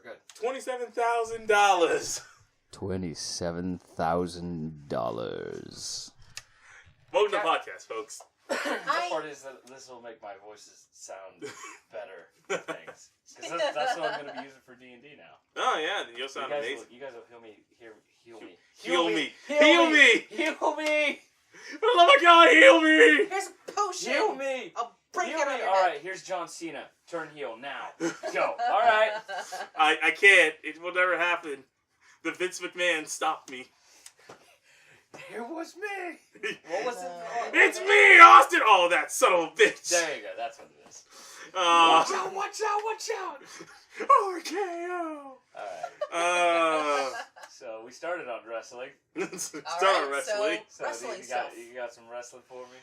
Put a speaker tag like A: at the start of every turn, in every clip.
A: good.
B: $27,000.
C: $27,000.
B: Welcome to the podcast, folks.
A: The part is that this will make my voices sound better. Things. Because that's what I'm going to be using for D&D now.
B: Oh, yeah. You'll sound amazing.
A: You guys will heal me.
B: Heal me.
A: Heal me.
B: For the love of God, heal me!
D: Here's a potion!
A: Heal me!
D: I'll break it on your
A: Alright, here's John Cena. Turn heel now. Go. Alright.
B: I can't. It will never happen. The Vince McMahon stopped me.
A: It was me. What was it?
B: It's me, Austin! Oh, that son of a bitch.
A: There you go. That's what it is.
B: Watch
A: out.
B: RKO!
A: Alright. So, we started on wrestling.
B: Start wrestling.
A: So
D: wrestling
A: you
D: stuff.
A: got some wrestling for me?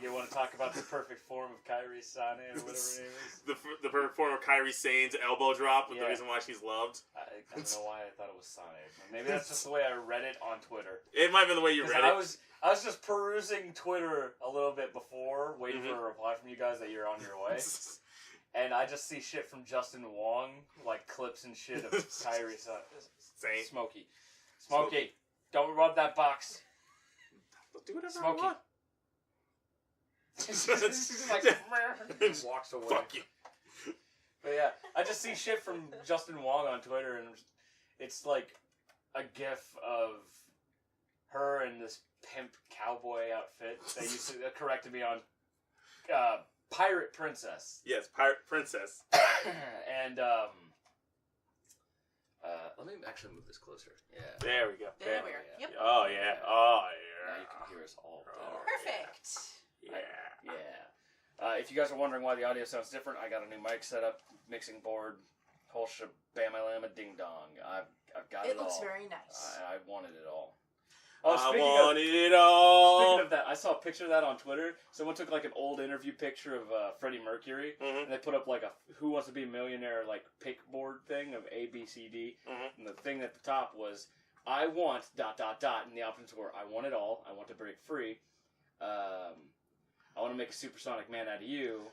A: You want to talk about the perfect form of Kairi Sane or whatever her name is?
B: The perfect form of Kairi Sane's elbow drop with the reason why she's loved.
A: I don't know why I thought it was Sane. Maybe that's just the way I read it on Twitter.
B: It might have been the way you read it.
A: I was just perusing Twitter a little bit before, waiting for a reply from you guys that you're on your way. And I just see shit from Justin Wong, like clips and shit of Kairi Sane. Smokey, don't rub that box.
B: Do whatever
A: Smokey.
B: I want.
A: She's like, walks away.
B: Fuck you.
A: But yeah, I just see shit from Justin Wong on Twitter, and it's like a gif of her in this pimp cowboy outfit. They used to corrected me on Pirate Princess.
B: Yes, Pirate Princess.
A: And let me actually move this closer. Yeah.
B: There we go.
D: There we are. Yep.
B: Oh yeah. Oh yeah.
A: Now you can hear us all better.
D: Perfect.
A: Yeah. If you guys are wondering why the audio sounds different, I got a new mic set up, mixing board, whole shabama ding dong. I've got it all.
D: It looks very nice.
A: I wanted it all.
B: Speaking
A: of that, I saw a picture of that on Twitter. Someone took like an old interview picture of Freddie Mercury, and they put up like a Who Wants to Be a Millionaire like pick board thing of A, B, C, D, and the thing at the top was I want ... and the options were I want it all, I want to break free, I want to make a supersonic man out of you,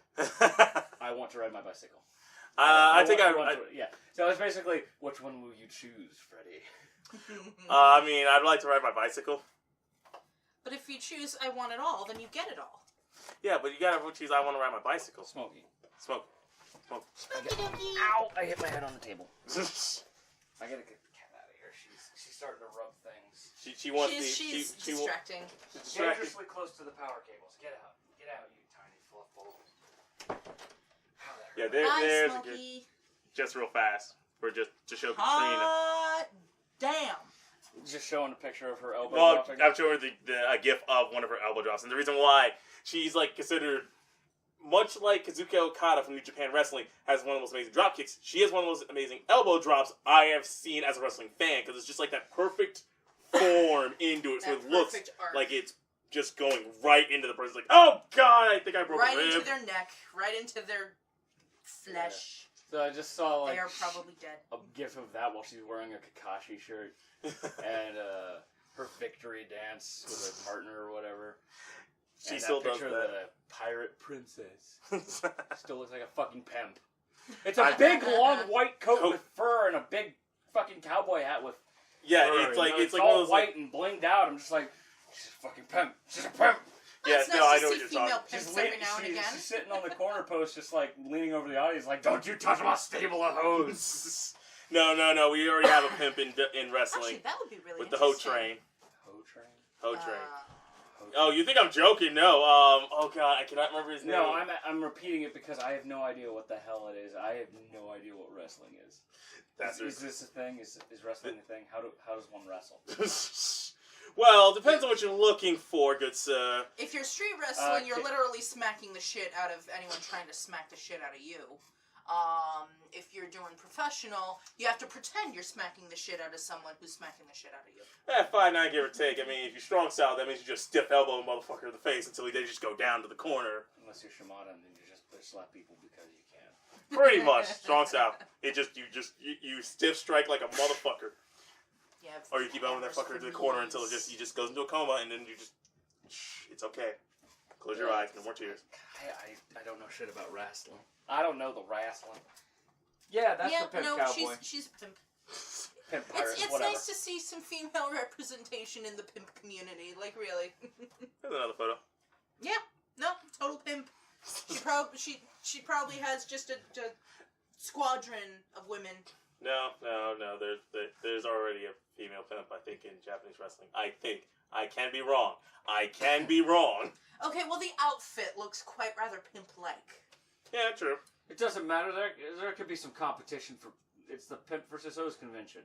A: I want to ride my bicycle. Yeah. So it's basically which one will you choose, Freddie?
B: I mean, I'd like to ride my bicycle.
D: But if you choose I want it all, then you get it all.
B: Yeah, but you gotta choose I want to ride my bicycle.
A: Smokey.
B: Smoke.
A: Ow! I hit my head on the table. I gotta get the cat out of here. She's starting to rub things.
B: She wants
D: She's distracting.
A: Dangerously close to the power cables. Get out, you tiny fluff ball.
B: Yeah,
D: Hi,
B: there's
D: Smokey.
B: just real fast. To show Katrina.
D: Hot damn.
A: Just showing a picture of her elbow
B: Well,
A: dropping.
B: I'm showing a gif of one of her elbow drops, and the reason why she's like considered, much like Kazuki Okada from New Japan Wrestling has one of the most amazing drop kicks. She has one of the most amazing elbow drops I have seen as a wrestling fan because it's just like that perfect form into it, so it looks like it's just going right into the person. Like, oh god, I think I broke a rib.
D: Right into their neck, right into their flesh.
A: Yeah. So I just saw like
D: they are probably dead.
A: a gif of that while she's wearing a Kakashi shirt and her victory dance with her partner or whatever.
B: She
A: and
B: still
A: that
B: does
A: picture
B: that.
A: of the pirate princess. Still looks like a fucking pimp. It's a big long white coat with fur and a big fucking cowboy hat with fur.
B: It's like
A: it's
B: one
A: all
B: of those,
A: white and blinged out. I'm just like, she's a fucking pimp. She's a pimp.
B: Yeah,
D: It's nice
B: I
D: to
B: know
D: see
B: what you're talking.
D: female pimps every now and again.
A: She's sitting on the corner post, just like leaning over the audience, like, "Don't you touch my stable of hoes."
B: No. We already have a pimp in wrestling.
D: Actually, that would be really
B: with the hoe
D: interesting.
B: train.
A: Hoe train.
B: Hoe train. Oh, you think I'm joking? No. Oh god, I cannot remember his name.
A: No, I'm repeating it because I have no idea what the hell it is. I have no idea what wrestling is. Is this a thing? Is wrestling a thing? How does one wrestle?
B: Well, depends on what you're looking for, good sir.
D: If you're street wrestling, you're literally smacking the shit out of anyone trying to smack the shit out of you. If you're doing professional, you have to pretend you're smacking the shit out of someone who's smacking the shit out of you.
B: 5'9", give or take. I mean, if you're strong style, that means you just stiff elbow a motherfucker in the face until they just go down to the corner.
A: Unless you're Shimada, and then you just push slap people because you can.
B: Pretty much, strong style. You stiff strike like a motherfucker.
D: Yeah,
B: or you keep elbowing that fucker to the corner until he just goes into a coma, and then you just, it's okay. Close your eyes, no more tears.
A: I don't know shit about wrestling. I don't know the wrestling. Yeah, that's the pimp cowboy.
D: she's a pimp.
A: Pimp pirate,
D: It's
A: whatever.
D: nice to see some female representation in the pimp community. Like, really.
B: There's another photo.
D: Yeah, no, total pimp. She probably has just a squadron of women.
B: No. There's already a female pimp, I think, in Japanese wrestling. I think. I can be wrong.
D: Okay, well, the outfit looks quite rather pimp-like.
B: Yeah, true.
A: It doesn't matter. There could be some competition for. It's the Pimp vs. O's convention.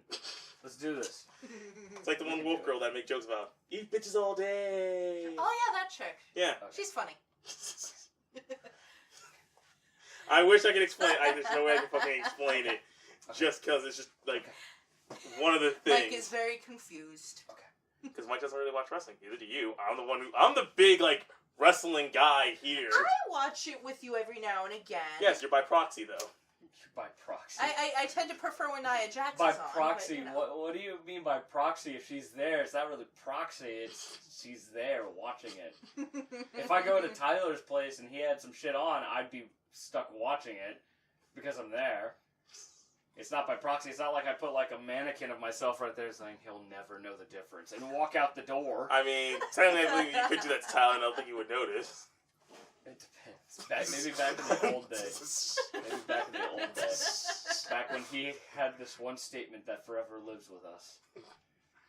A: Let's do this.
B: It's like the one wolf girl that I make jokes about. Eat bitches all day.
D: Oh, yeah, that chick.
B: Yeah.
D: She's funny.
B: I wish I could explain it. There's no way I can fucking explain it. Just because it's just, like, one of the things.
D: Mike is very confused.
A: Okay.
B: Because Mike doesn't really watch wrestling. Neither do you. I'm the big, like, wrestling guy here.
D: I watch it with you every now and again.
B: Yes, you're by proxy, though.
A: By proxy.
D: I tend to prefer when Nia Jax
A: by
D: is on.
A: proxy,
D: But, you know.
A: what do you mean by proxy? If she's there, it's not really proxy. It's she's there watching it. If I go to Tyler's place and he had some shit on, I'd be stuck watching it because I'm there. It's not by proxy. It's not like I put like a mannequin of myself right there saying he'll never know the difference and walk out the door.
B: I mean, technically I believe you could do that to Tyler and I don't think he would notice.
A: It depends. Maybe back in the old days. Maybe back in the old days. Back when he had this one statement that forever lives with us.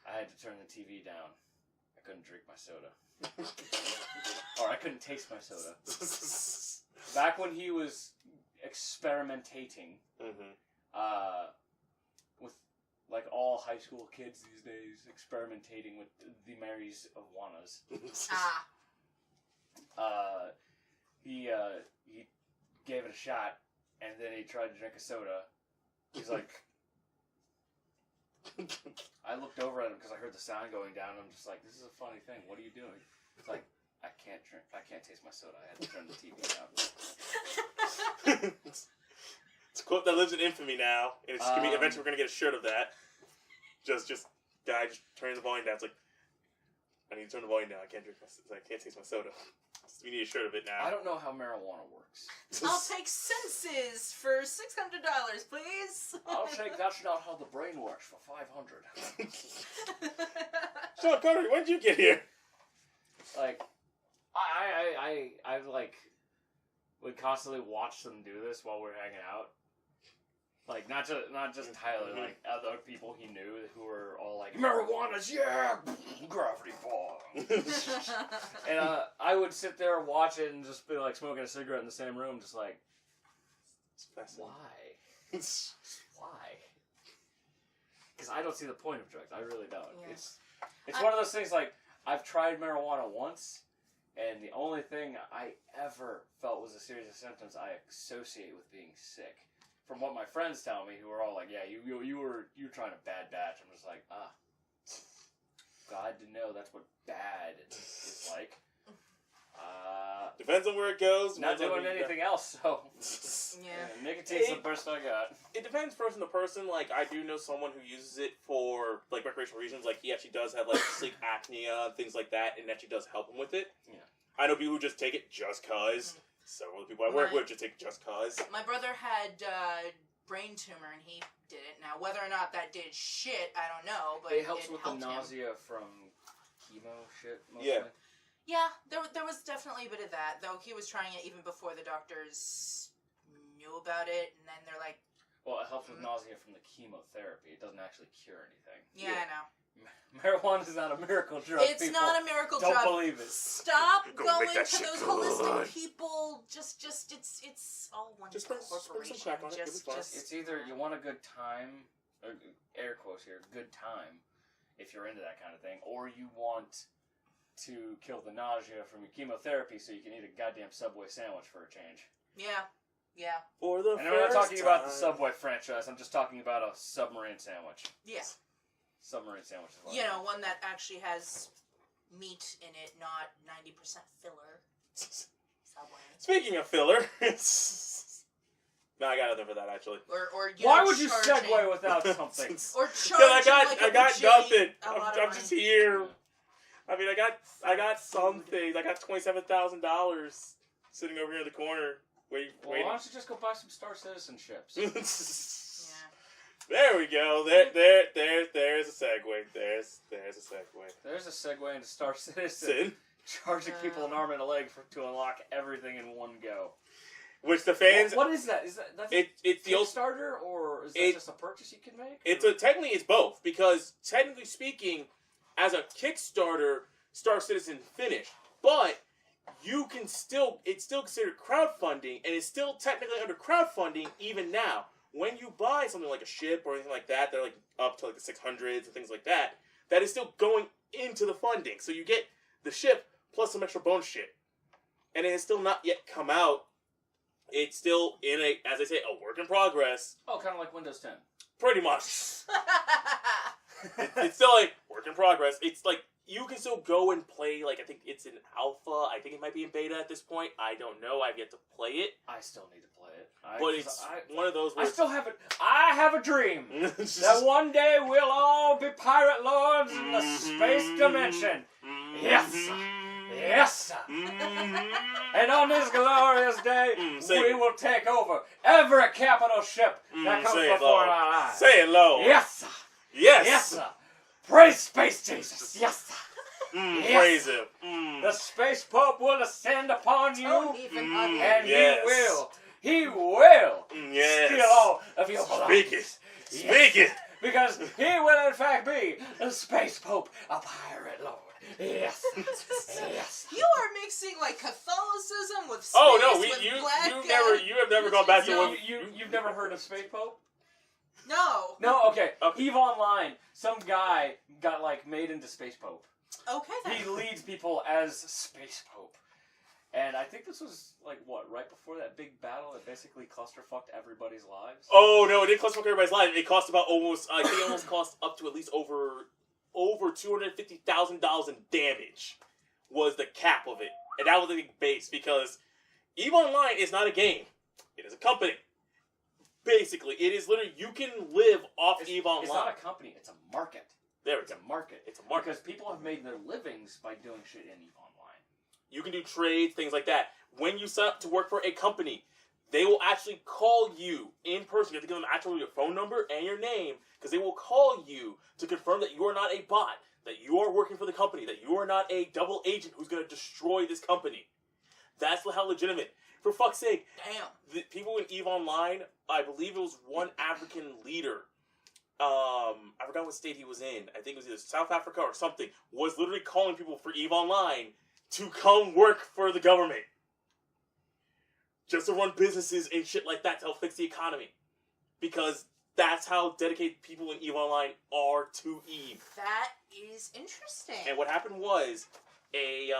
A: I had to turn the TV down. I couldn't drink my soda. Or I couldn't taste my soda. Back when he was experimentating with like all high school kids these days, experimentating with the Marys of Juanas. He gave it a shot, and then he tried to drink a soda. He's like, I looked over at him because I heard the sound going down, and I'm just like, this is a funny thing. What are you doing? It's like, I can't taste my soda. I had to turn the TV down.
B: It's a quote that lives in infamy now, and it's gonna be, eventually we're gonna get a shirt of that. Just guy just turning the volume down. It's like, I need to turn the volume down. I can't taste my soda. We need a shirt of it now.
A: I don't know how marijuana works.
D: I'll take senses for $600, please.
A: I'll take that's not how the brain works for $500.
B: Sean Connery, when did you get here?
A: Like, I like would constantly watch them do this while we're hanging out. Like, not just Tyler, like other people he knew who were all like, marijuana's, yeah, gravity bomb. And I would sit there and watch it and just be like smoking a cigarette in the same room, just like, why? Why? Because I don't see the point of drugs. I really don't. Yeah. It's one of those things like, I've tried marijuana once, and the only thing I ever felt was a series of symptoms I associate with being sick. From what my friends tell me, who are all like, yeah, you were trying a bad batch. I'm just like, glad to know that's what bad is like.
B: Depends on where it goes.
A: Not doing anything else, so.
D: Yeah.
A: Nicotine's the best I got.
B: It depends person to person. Like, I do know someone who uses it for, like, recreational reasons. Like, he actually does have, like, sleep apnea and things like that, and actually does help him with it.
A: Yeah.
B: I know people who just take it just cause. Several of the people I work with just take it just cause.
D: My brother had brain tumor, and he did it. Now, whether or not that did shit, I don't know, but
A: it helps with the
D: him.
A: nausea from chemo shit, mostly.
B: Yeah.
D: Yeah, there was definitely a bit of that, though he was trying it even before the doctors knew about it, and then they're like...
A: Well, it helps with nausea from the chemotherapy. It doesn't actually cure anything.
D: Yeah, I know.
A: Marijuana is not a miracle drug.
D: It's not a miracle drug.
A: Don't believe it.
D: Stop going to
B: that
D: those
B: shit
D: holistic
B: good.
D: people. Just it's all one
B: Just put some
D: corporation.
B: crack on it. It'll be fine.
A: It's either you want a good time, or air quotes here, good time, if you're into that kind of thing, or you want to kill the nausea from your chemotherapy so you can eat a goddamn Subway sandwich for a change.
D: Yeah.
B: For the
A: And I'm not talking about the Subway franchise. I'm just talking about a submarine sandwich.
D: Yeah.
A: Submarine sandwich is what
D: You know, one that actually has meat in it, not 90% filler. Subway.
B: Speaking of filler, no, I got nothing for that actually.
D: Or
A: Why would you segue without something?
D: Or charging
B: I got nothing. I'm just here. I mean, I got something. I got $27,000 sitting over here in the corner. Wait.
A: Why don't you just go buy some Star Citizenships?
B: There we go. There's a segue. There's a segue.
A: There's a segue into Star Citizen. Charging people an arm and a leg to unlock everything in one go.
B: Which the fans...
A: What is that? Is that's
B: it's the
A: Kickstarter, or is that just a purchase you can make?
B: Technically it's both, because technically speaking, as a Kickstarter, Star Citizen finished, but you can still... It's still considered crowdfunding, and it's still technically under crowdfunding even now. When you buy something like a ship or anything like that, they're like up to like the 600s and things like that, that is still going into the funding. So you get the ship plus some extra bonus shit. And it has still not yet come out. It's still in as I say, a work in progress.
A: Oh, kind of like Windows 10.
B: Pretty much. It's still like work in progress. It's like, you can still go and play, like, I think it's in alpha. I think it might be in beta at this point. I don't know. I've yet to play it.
A: I still need to play it.
B: But it's one of those where...
A: I have a dream that one day we'll all be pirate lords in the space dimension. Yes, sir. Yes, sir. And on this glorious day, we will take over every capital ship that comes before our eyes.
B: Say it low.
A: Yes, sir.
B: Yes.
A: Yes, sir. Praise Space Jesus. Yes, sir.
B: Yes. Praise him.
A: The Space Pope will ascend upon you, and
B: yes.
A: he will
B: yes.
A: steal all of your belongings.
B: Speak it.
A: Because he will in fact be the Space Pope, a pirate lord. Yes. Yes.
D: You are mixing like Catholicism with space.
B: You have never gone back to
A: you've never heard of Space Pope?
D: No.
A: Okay. EVE Online, some guy got like made into Space Pope.
D: Okay then.
A: He leads people as Space Pope. And I think this was, like, right before that big battle that basically clusterfucked everybody's lives?
B: Oh, no, it didn't clusterfuck everybody's lives. It cost about I think it almost cost up to at least over $250,000 in damage was the cap of it. And that was the big base, because EVE Online is not a game. It is a company. Basically, it is literally, you can live off EVE Online.
A: It's not a company, it's a market.
B: It's
A: a market.
B: It's a market.
A: Because people have made their livings by doing shit in EVE Online.
B: You can do trades, things like that. When you sign up to work for a company, they will actually call you in person. You have to give them actually your phone number and your name, because they will call you to confirm that you are not a bot, that you are working for the company, that you are not a double agent who's going to destroy this company. That's how legitimate. For fuck's sake.
D: Damn.
B: The people in EVE Online, I believe it was one African leader. I forgot what state he was in. I think it was either South Africa or something. Was literally calling people for EVE Online to come work for the government. Just to run businesses and shit like that to help fix the economy. Because that's how dedicated people in EVE Online are to EVE.
D: That is interesting.
B: And what happened was, it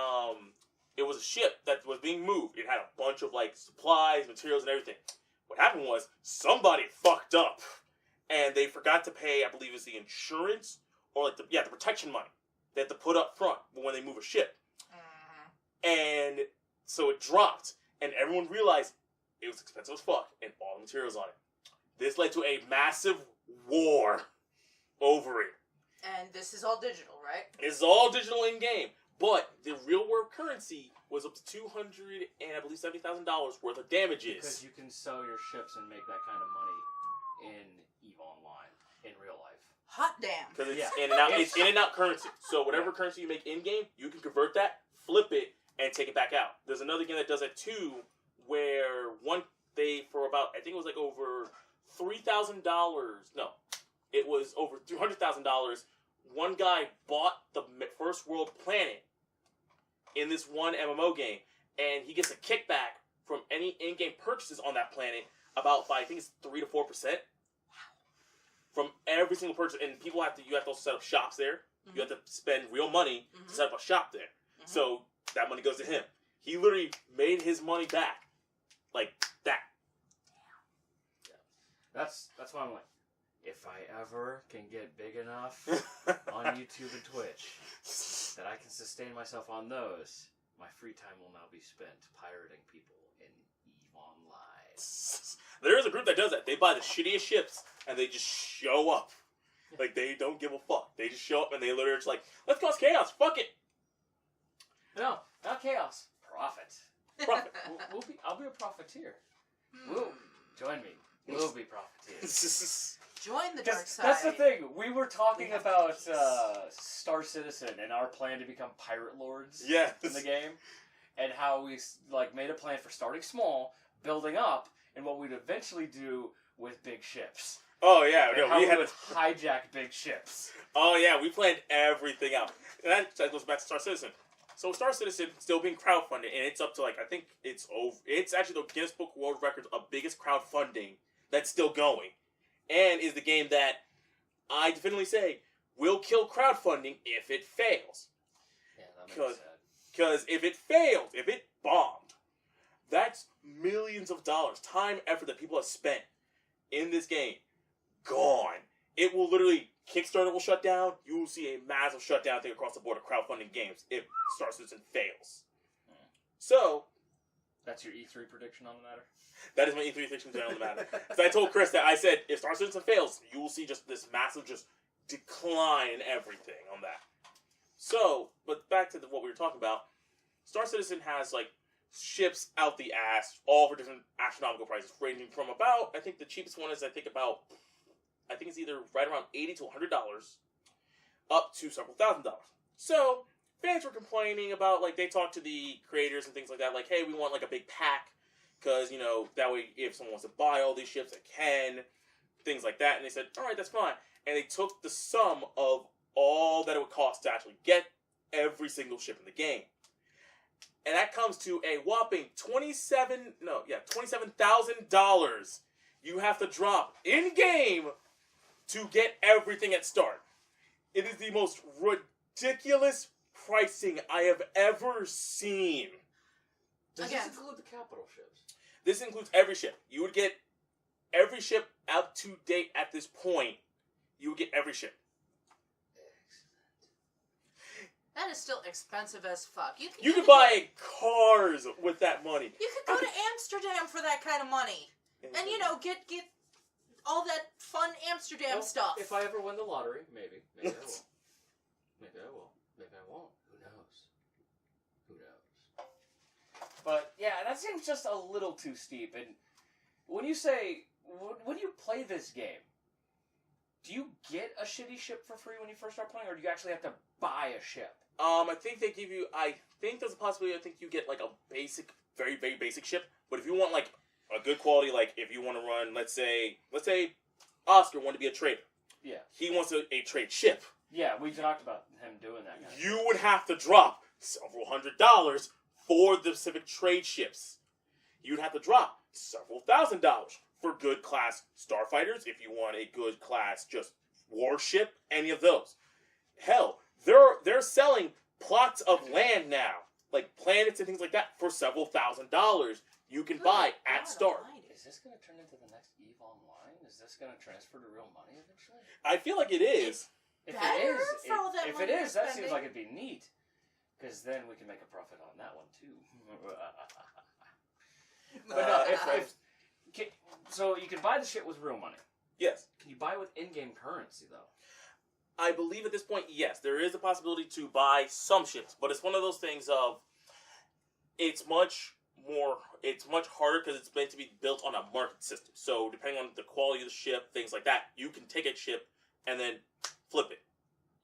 B: was a ship that was being moved. It had a bunch of, like, supplies, materials, and everything. What happened was, somebody fucked up. And they forgot to pay, I believe it was the insurance, or like the protection money they had to put up front when they move a ship. And so it dropped, and everyone realized it was expensive as fuck, and all the materials on it. This led to a massive war over it.
D: And this is all digital, right?
B: It's all digital in-game, but the real-world currency was up to $270,000 worth of damages.
A: Because you can sell your ships and make that kind of money in EVE Online, in real life.
D: Hot damn.
B: Because it's in and out currency. So whatever currency you make in-game, you can convert that, flip it, and take it back out. There's another game that does that too, where for about, I think it was like over $3,000. No, it was over $300,000. One guy bought the first world planet in this one MMO game, and he gets a kickback from any in-game purchases on that planet about, I think it's 3 to 4%. From every single purchase, and you have to also set up shops there. Mm-hmm. You have to spend real money to set up a shop there. Mm-hmm. So that money goes to him. He literally made his money back, like that.
A: Yeah. That's why I'm like, if I ever can get big enough on YouTube and Twitch that I can sustain myself on those, my free time will now be spent pirating people in EVE Online.
B: There is a group that does that. They buy the shittiest ships and they just show up. Like, they don't give a fuck. They just show up and they literally just like, let's cause chaos. Fuck it.
A: No, not chaos. Profit.
B: Profit.
A: I'll be a profiteer. Join me. We'll be profiteers.
D: Join the dark side.
A: That's the thing. We were talking about Star Citizen and our plan to become pirate lords in the game, and how we made a plan for starting small, building up, and what we'd eventually do with big ships.
B: Oh yeah,
A: and how we would hijack big ships.
B: Oh yeah, we planned everything out, and that goes back to Star Citizen. So Star Citizen still being crowdfunded, and it's up to I think it's over. It's actually the Guinness Book of World Records of biggest crowdfunding that's still going, and is the game that I definitely say will kill crowdfunding if it fails.
A: Yeah, that makes sense.
B: Because if it failed, if it bombed, that's millions of dollars, time, effort that people have spent in this game gone. It will literally, Kickstarter will shut down. You will see a massive shutdown thing across the board of crowdfunding games if Star Citizen fails. So,
A: that's your E3 prediction on the matter?
B: That is my E3 prediction on the matter. Because I told Chris that I said, if Star Citizen fails, you will see just this massive decline in everything on that. So, but back to what we were talking about, Star Citizen has ships out the ass, all for different astronomical prices, ranging from about, I think the cheapest one is, I think it's either right around $80 to $100, up to several $1,000s. So, fans were complaining about, they talked to the creators and things like that, hey, we want, a big pack, because, that way, if someone wants to buy all these ships, they can, things like that, and they said, alright, that's fine. And they took the sum of all that it would cost to actually get every single ship in the game. And that comes to a whopping $27,000 you have to drop in-game to get everything at start. It is the most ridiculous pricing I have ever seen.
A: Does this include the capital ships?
B: This includes every ship. You would get every ship out to date at this point. You would get every ship.
D: That is still expensive as fuck.
B: You could buy cars with that money.
D: You could go to Amsterdam for that kind of money. And, get all that fun Amsterdam stuff.
A: If I ever win the lottery, maybe. Maybe I will. Maybe I will. Maybe I won't. Who knows? Who knows? But, yeah, that seems just a little too steep. And when you play this game, do you get a shitty ship for free when you first start playing, or do you actually have to buy a ship?
B: I think they give you, I think there's a possibility, I think you get, a basic, very, very basic ship. But if you want, a good quality, if you want to run, let's say Oscar wanted to be a trader. Yeah. He wants a trade ship.
A: Yeah, we talked about him doing that.
B: You would have to drop several $100s for the specific trade ships. You'd have to drop several $1,000s for good class starfighters, if you want a good class just warship, any of those. Hell, they're selling plots of land now, planets and things like that, for several $1,000s you can buy at start.
A: Is this going to turn into the next EVE Online? Is this going to transfer to real money eventually?
B: I feel like it is.
A: If it is, that seems like it'd be neat. Because then we can make a profit on that one too. But no, so you can buy the shit with real money.
B: Yes.
A: Can you buy it with in-game currency though?
B: I believe at this point, yes, there is a possibility to buy some ships, but it's one of those things of it's much harder because it's meant to be built on a market system. So depending on the quality of the ship, things like that, you can take a ship and then flip it.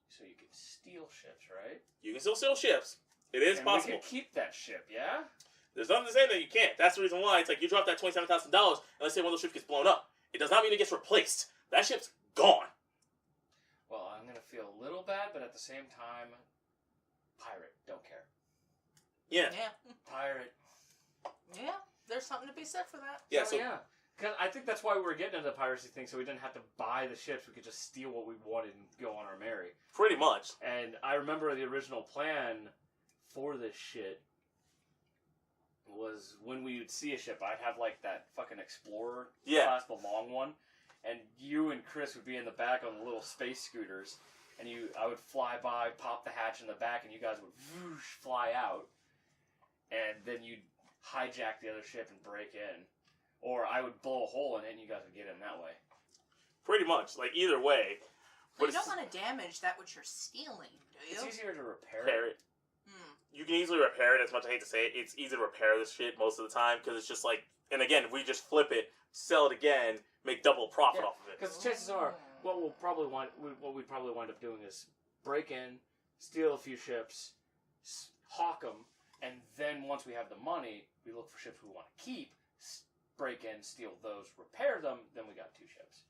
A: So you can steal ships, right?
B: You can still steal ships. It is possible.
A: We can keep that ship, yeah?
B: There's nothing to say that you can't. That's the reason why it's you drop that $27,000, and let's say one of those ships gets blown up. It does not mean it gets replaced. That ship's gone.
A: Well, I'm going to feel a little bad, but at the same time, pirate, don't care.
B: Yeah.
A: Pirate.
D: Yeah, there's something to be said for that.
B: Yeah,
A: yeah. Because I think that's why we were getting into the piracy thing, so we didn't have to buy the ships. We could just steal what we wanted and go on our merry.
B: Pretty much.
A: And I remember the original plan for this shit was when we would see a ship, I'd have that fucking Explorer class, the long one, and you and Chris would be in the back on the little space scooters, and I would fly by, pop the hatch in the back, and you guys would whoosh, fly out, and then you'd hijack the other ship and break in. Or I would blow a hole in it and you guys would get in that way.
B: Pretty much. Either way.
D: But you don't want to damage that which you're stealing, do you?
A: It's easier to repair it.
B: you can easily repair it. As much as I hate to say it, it's easy to repair this shit most of the time because it's just like, and again, if we just flip it, sell it again, make double profit off of it.
A: Because chances are, what we'd probably wind up doing is break in, steal a few ships, hawk them, and then once we have the money, we look for ships we want to keep, break in, steal those, repair them, then we got 2 ships.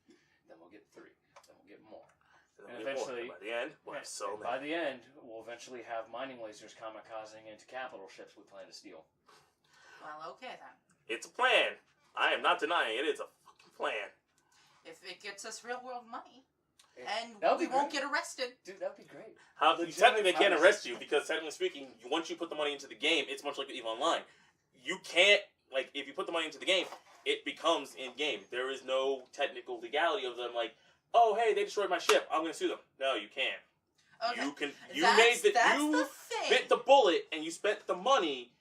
A: Then we'll get 3. Then we'll get more. And eventually,
B: by the end, we'll have so many.
A: By the end, we'll eventually have mining lasers kamikazing into capital ships we plan to steal.
D: Well, okay then.
B: It's a plan. I am not denying it. It's a fucking plan.
D: If it gets us real world money, and
A: That'll
D: we
A: be
D: won't
A: great.
D: get arrested.
A: Dude, that'd be great.
B: Technically, they can't arrest you because technically speaking, once you put the money into the game, it's much like EVE Online. You can't, like, if you put the money into the game, it becomes in game. There is no technical legality of them. Like, oh hey, they destroyed my ship. I'm gonna sue them. No, you can't.
D: Okay.
B: You
D: that's
B: you
D: the thing.
B: bit the bullet and you spent the money.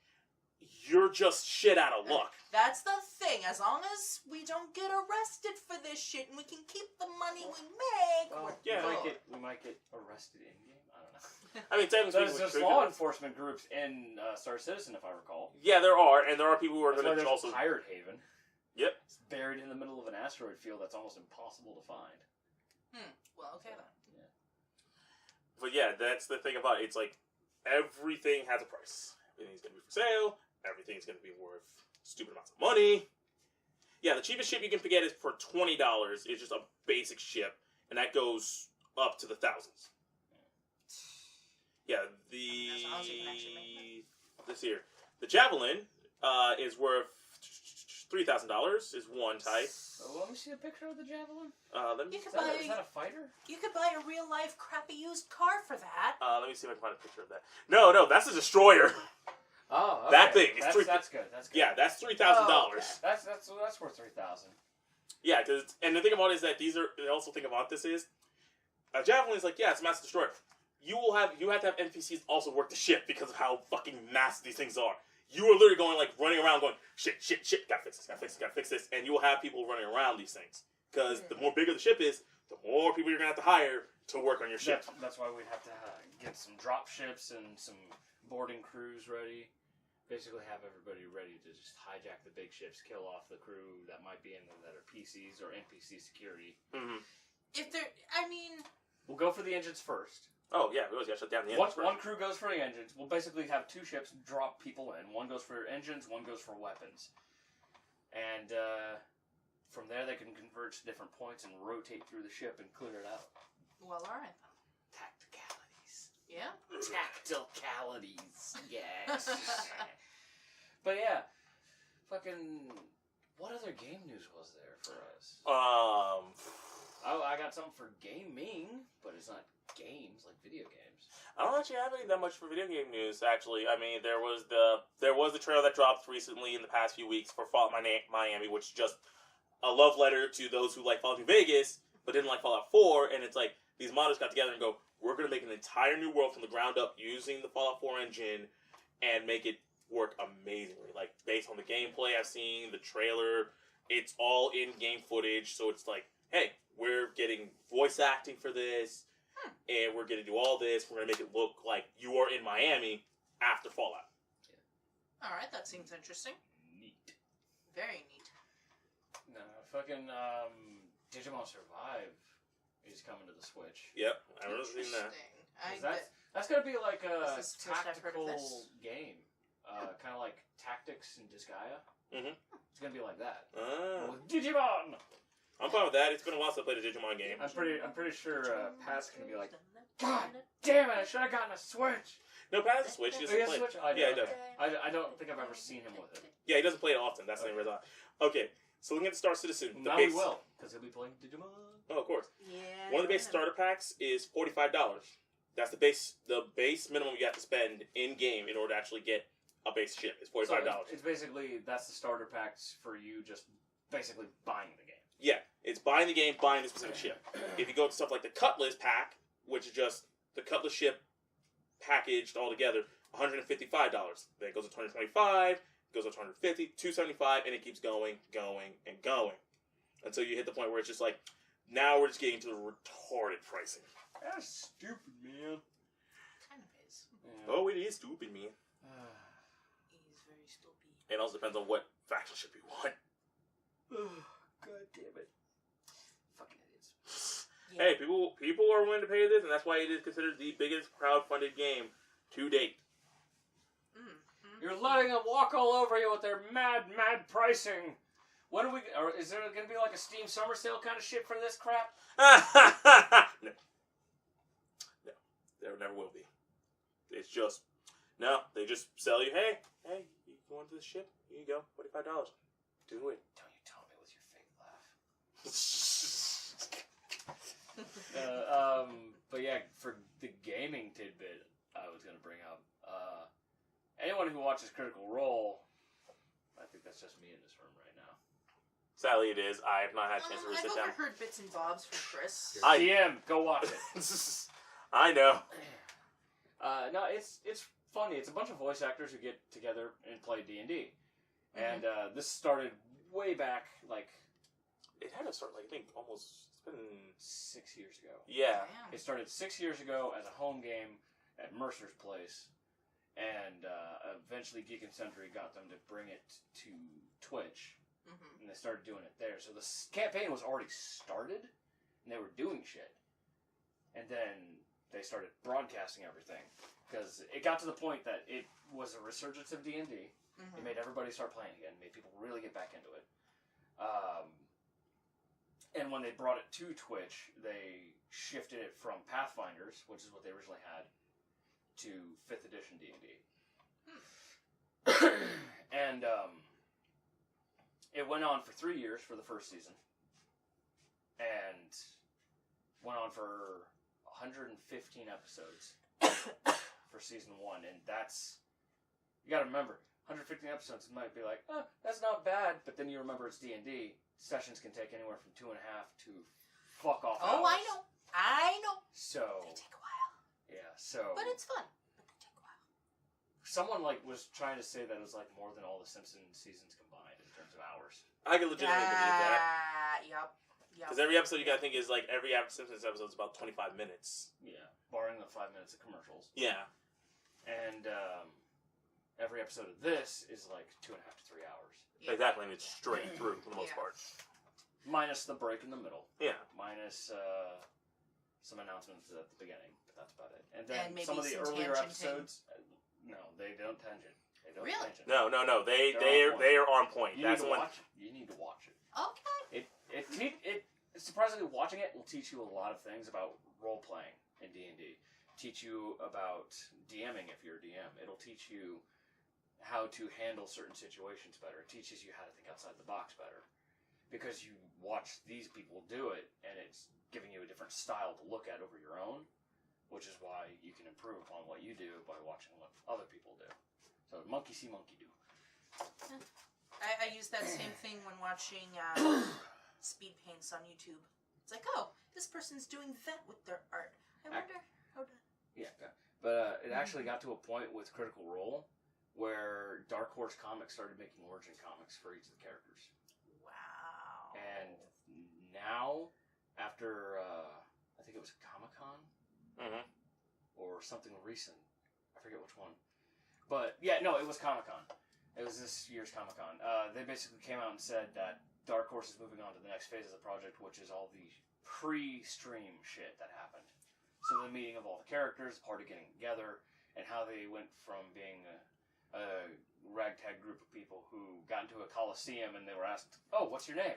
B: You're just shit out of luck.
D: That's the thing. As long as we don't get arrested for this shit and we can keep the money we make,
A: Well,
D: we're
B: yeah.
D: good.
A: we might get arrested in game. I don't know.
B: I mean, technically,
A: There's law enforcement groups in Star Citizen, if I recall.
B: yeah, there are, and there are people who are
A: That's
B: going
A: why
B: to
A: there's
B: also.
A: Pirate Haven.
B: Yep.
A: It's buried in the middle of an asteroid field that's almost impossible to find.
D: Well, okay then.
B: But yeah, that's the thing about it. It's like everything has a price. Everything's going to be for sale. Everything's going to be worth stupid amounts of money. Yeah, the cheapest ship you can get is for $20. It's just a basic ship, and that goes up to the thousands. Yeah,
D: As long as you can actually make
B: this here, the Javelin is worth $3,000. Is one type.
A: Oh, let me see a picture of the Javelin.
B: Let me
D: You could
A: Is that a fighter?
D: You could buy a real life crappy used car for that.
B: let me see if I can find a picture of that. No, that's a destroyer.
A: Oh, okay.
B: That thing is
A: that's good. That's good.
B: Yeah, that's $3,000.
D: Oh, okay.
A: That's worth 3,000.
B: Yeah, and the thing about it is that the also thing about this is, a Javelin is like, yeah, it's a massive destroyer. You have to have NPCs also work the ship because of how fucking massive these things are. You are literally going, like, running around going, shit, gotta fix this, and you will have people running around these things. Because the more bigger the ship is, the more people you're gonna have to hire to work on your ship.
A: That's why we'd have to get some drop ships and some boarding crews ready. Basically have everybody ready to just hijack the big ships, kill off the crew that might be in them that are PCs or NPC security.
B: Mm-hmm.
A: We'll go for the engines first.
B: Oh, yeah, we always gotta shut down the engines.
A: One crew goes for the engines. We'll basically have 2 ships drop people in. One goes for engines, one goes for weapons. And from there they can converge to different points and rotate through the ship and clear it out.
D: Well, alright then.
A: Tacticalities.
D: Yeah?
A: Tacticalities. Yes. But yeah, fucking, what other game news was there for us? I got something for gaming, but it's not games, like video games.
B: I don't actually have any that much for video game news, actually. I mean, there was the trailer that dropped recently in the past few weeks for Fallout Miami, which is just a love letter to those who like Fallout New Vegas, but didn't like Fallout 4, and it's like, these modders got together and go, we're going to make an entire new world from the ground up using the Fallout 4 engine and make it work amazingly. Like, based on the gameplay I've seen, the trailer, it's all in-game footage, so it's like, hey, we're getting voice acting for this, and we're going to do all this. We're going to make it look like you are in Miami after Fallout.
D: Yeah. Alright, that seems interesting.
A: Neat.
D: Very neat.
A: No, fucking Digimon Survive is coming to the Switch.
B: Yep, I remember seeing that.
A: That's going to be like a
D: This is the first I've heard of
A: tactical
D: this.
A: game. Kind of like Tactics in Disgaea.
B: Mm-hmm.
A: It's going to be like that.
B: Oh.
A: Digimon!
B: I'm fine with that. It's been a while since I played a Digimon game.
A: I'm pretty sure Pat's going to be like, God damn it, I should have gotten a Switch!
B: No, Pat has a Switch. He
A: Oh, he
B: doesn't
A: has a
B: play.
A: Switch? I
B: Yeah, he
A: don't.
B: does.
A: I don't think I've ever seen him with it.
B: Yeah, he doesn't play it often. That's the reason. Okay, so looking at the Star Citizen. The
A: Now
B: base,
A: he will, because he'll be playing Digimon.
B: Oh, of course.
D: Yeah.
B: One of the base starter packs is $45. That's the base minimum you have to spend in game in order to actually get a base ship. It's $45.
A: So it's basically, that's the starter packs for you just basically buying the game.
B: Yeah, it's buying the game, buying the specific ship. If you go to stuff like the Cutlass pack, which is just the Cutlass ship packaged all together, $155. Then it goes to $225, goes up to $150, $275, and it keeps going, and going. Until you hit the point where it's just like, now we're just getting to the retarded pricing.
A: That's stupid, man.
D: Kind of is.
A: Yeah.
B: Oh, it is stupid, man.
D: He's very stupid.
B: It also depends on what faction ship you want.
A: God damn it. Fucking idiots.
B: Yeah. Hey, people are willing to pay this, and that's why it is considered the biggest crowdfunded game to date.
A: You're letting them walk all over you with their mad pricing. When are we? Or is there going to be like a Steam Summer Sale kind of shit for this crap?
B: No. There never will be. It's just they just sell you. Hey, you want this shit? Here you go, $45. Do it.
A: Don't you tell me with your fake laugh. But yeah, for the gaming tidbit, I was going to bring up. Anyone who watches Critical Role, I think that's just me in this room right now.
B: Sadly, it is. I have not had a chance to really sit down.
D: I've overheard bits and bobs from Chris.
A: DM, go watch it.
B: I know.
A: No, it's funny. It's a bunch of voice actors who get together and play D&D. And this started way back, like...
B: It had to start, like, I think, almost... It's been...
A: 6 years ago.
B: Yeah.
D: Damn.
A: It started 6 years ago as a home game at Mercer's place. And eventually Geek and Sundry got them to bring it to Twitch. And they started doing it there. So the campaign was already started, and they were doing shit. And then they started broadcasting everything. Because it got to the point that it was a resurgence of D&D. It made everybody start playing again. Made people really get back into it. And when they brought it to Twitch, they shifted it from Pathfinders, which is what they originally had, to 5th edition D&D. And it went on for 3 years for the first season. And went on for 115 episodes for season 1. And that's... You gotta remember, 115 episodes might be like, that's not bad. But then you remember it's D&D. Sessions can take anywhere from 2.5 to fuck off hours.
D: I know.
A: So...
D: They take a while.
A: Yeah, so...
D: But it's fun. But they take a while.
A: Someone, was trying to say that it was, more than all the Simpsons seasons combined in terms of hours.
B: I can legitimately believe that.
D: Yep.
B: Because every episode you gotta think is, every Simpsons episode is about 25 minutes.
A: Yeah, barring the 5 minutes of commercials.
B: Yeah.
A: And, every episode of this is, 2.5 to 3 hours.
B: Yeah. Exactly, and it's straight through for the most part.
A: Minus the break in the middle.
B: Yeah.
A: Minus, some announcements at the beginning, but that's about it. And then
D: maybe
A: some of the
D: some
A: earlier
D: tangenting.
A: episodes, no, they don't tangent. They don't
D: Really?
A: tangent.
B: No. They are on point.
A: You
B: That's
A: need to
B: one.
A: watch it. You need to watch it.
D: Okay.
A: It surprisingly, watching it will teach you a lot of things about role playing in D&D. Teach you about DMing if you're a DM. It'll teach you how to handle certain situations better. It teaches you how to think outside the box better. Because you watch these people do it, and it's giving you a different style to look at over your own, which is why you can improve upon what you do by watching what other people do. So monkey see, monkey do.
D: I use that same thing when watching speed paints on YouTube. It's like, this person's doing that with their art. I wonder how to...
A: Yeah, but it actually got to a point with Critical Role where Dark Horse Comics started making origin comics for each of the characters.
D: Wow.
A: And now, after, I think it was Comic-Con? Or something recent. I forget which one. But, yeah, no, it was Comic-Con. It was this year's Comic-Con. They basically came out and said that Dark Horse is moving on to the next phase of the project, which is all the pre-stream shit that happened. So the meeting of all the characters, the party getting together, and how they went from being a ragtag group of people who got into a coliseum and they were asked, what's your name?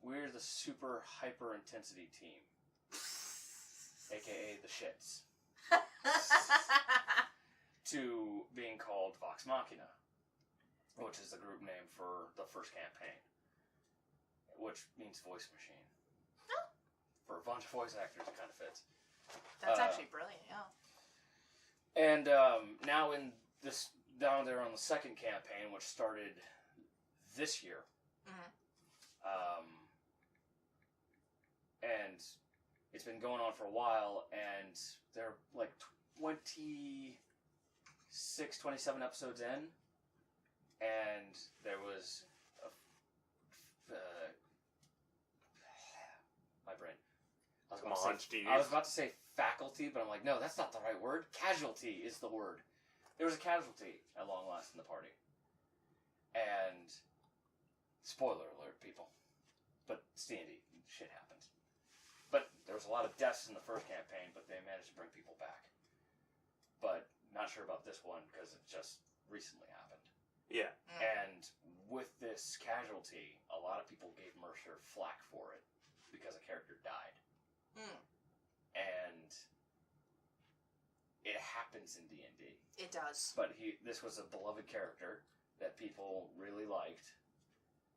A: We're the super hyper intensity team. AKA the shits. To being called Vox Machina, which is the group name for the first campaign, which means voice machine. For a bunch of voice actors, it kind of fits.
D: That's actually brilliant, yeah.
A: And now in this, down there on the second campaign, which started this year, and it's been going on for a while, and they're 26, 27 episodes in, and there was my brain. I was about to say faculty, but I'm like, no, that's not the right word. Casualty is the word. There was a casualty at long last in the party. And, spoiler alert, people. But it's D&D. Shit happens. But there was a lot of deaths in the first campaign, but they managed to bring people back. But not sure about this one, because it just recently happened.
B: Yeah.
A: And with this casualty, a lot of people gave Mercer flack for it, because a character died. And it happens in D&D.
D: It does.
A: But this was a beloved character that people really liked,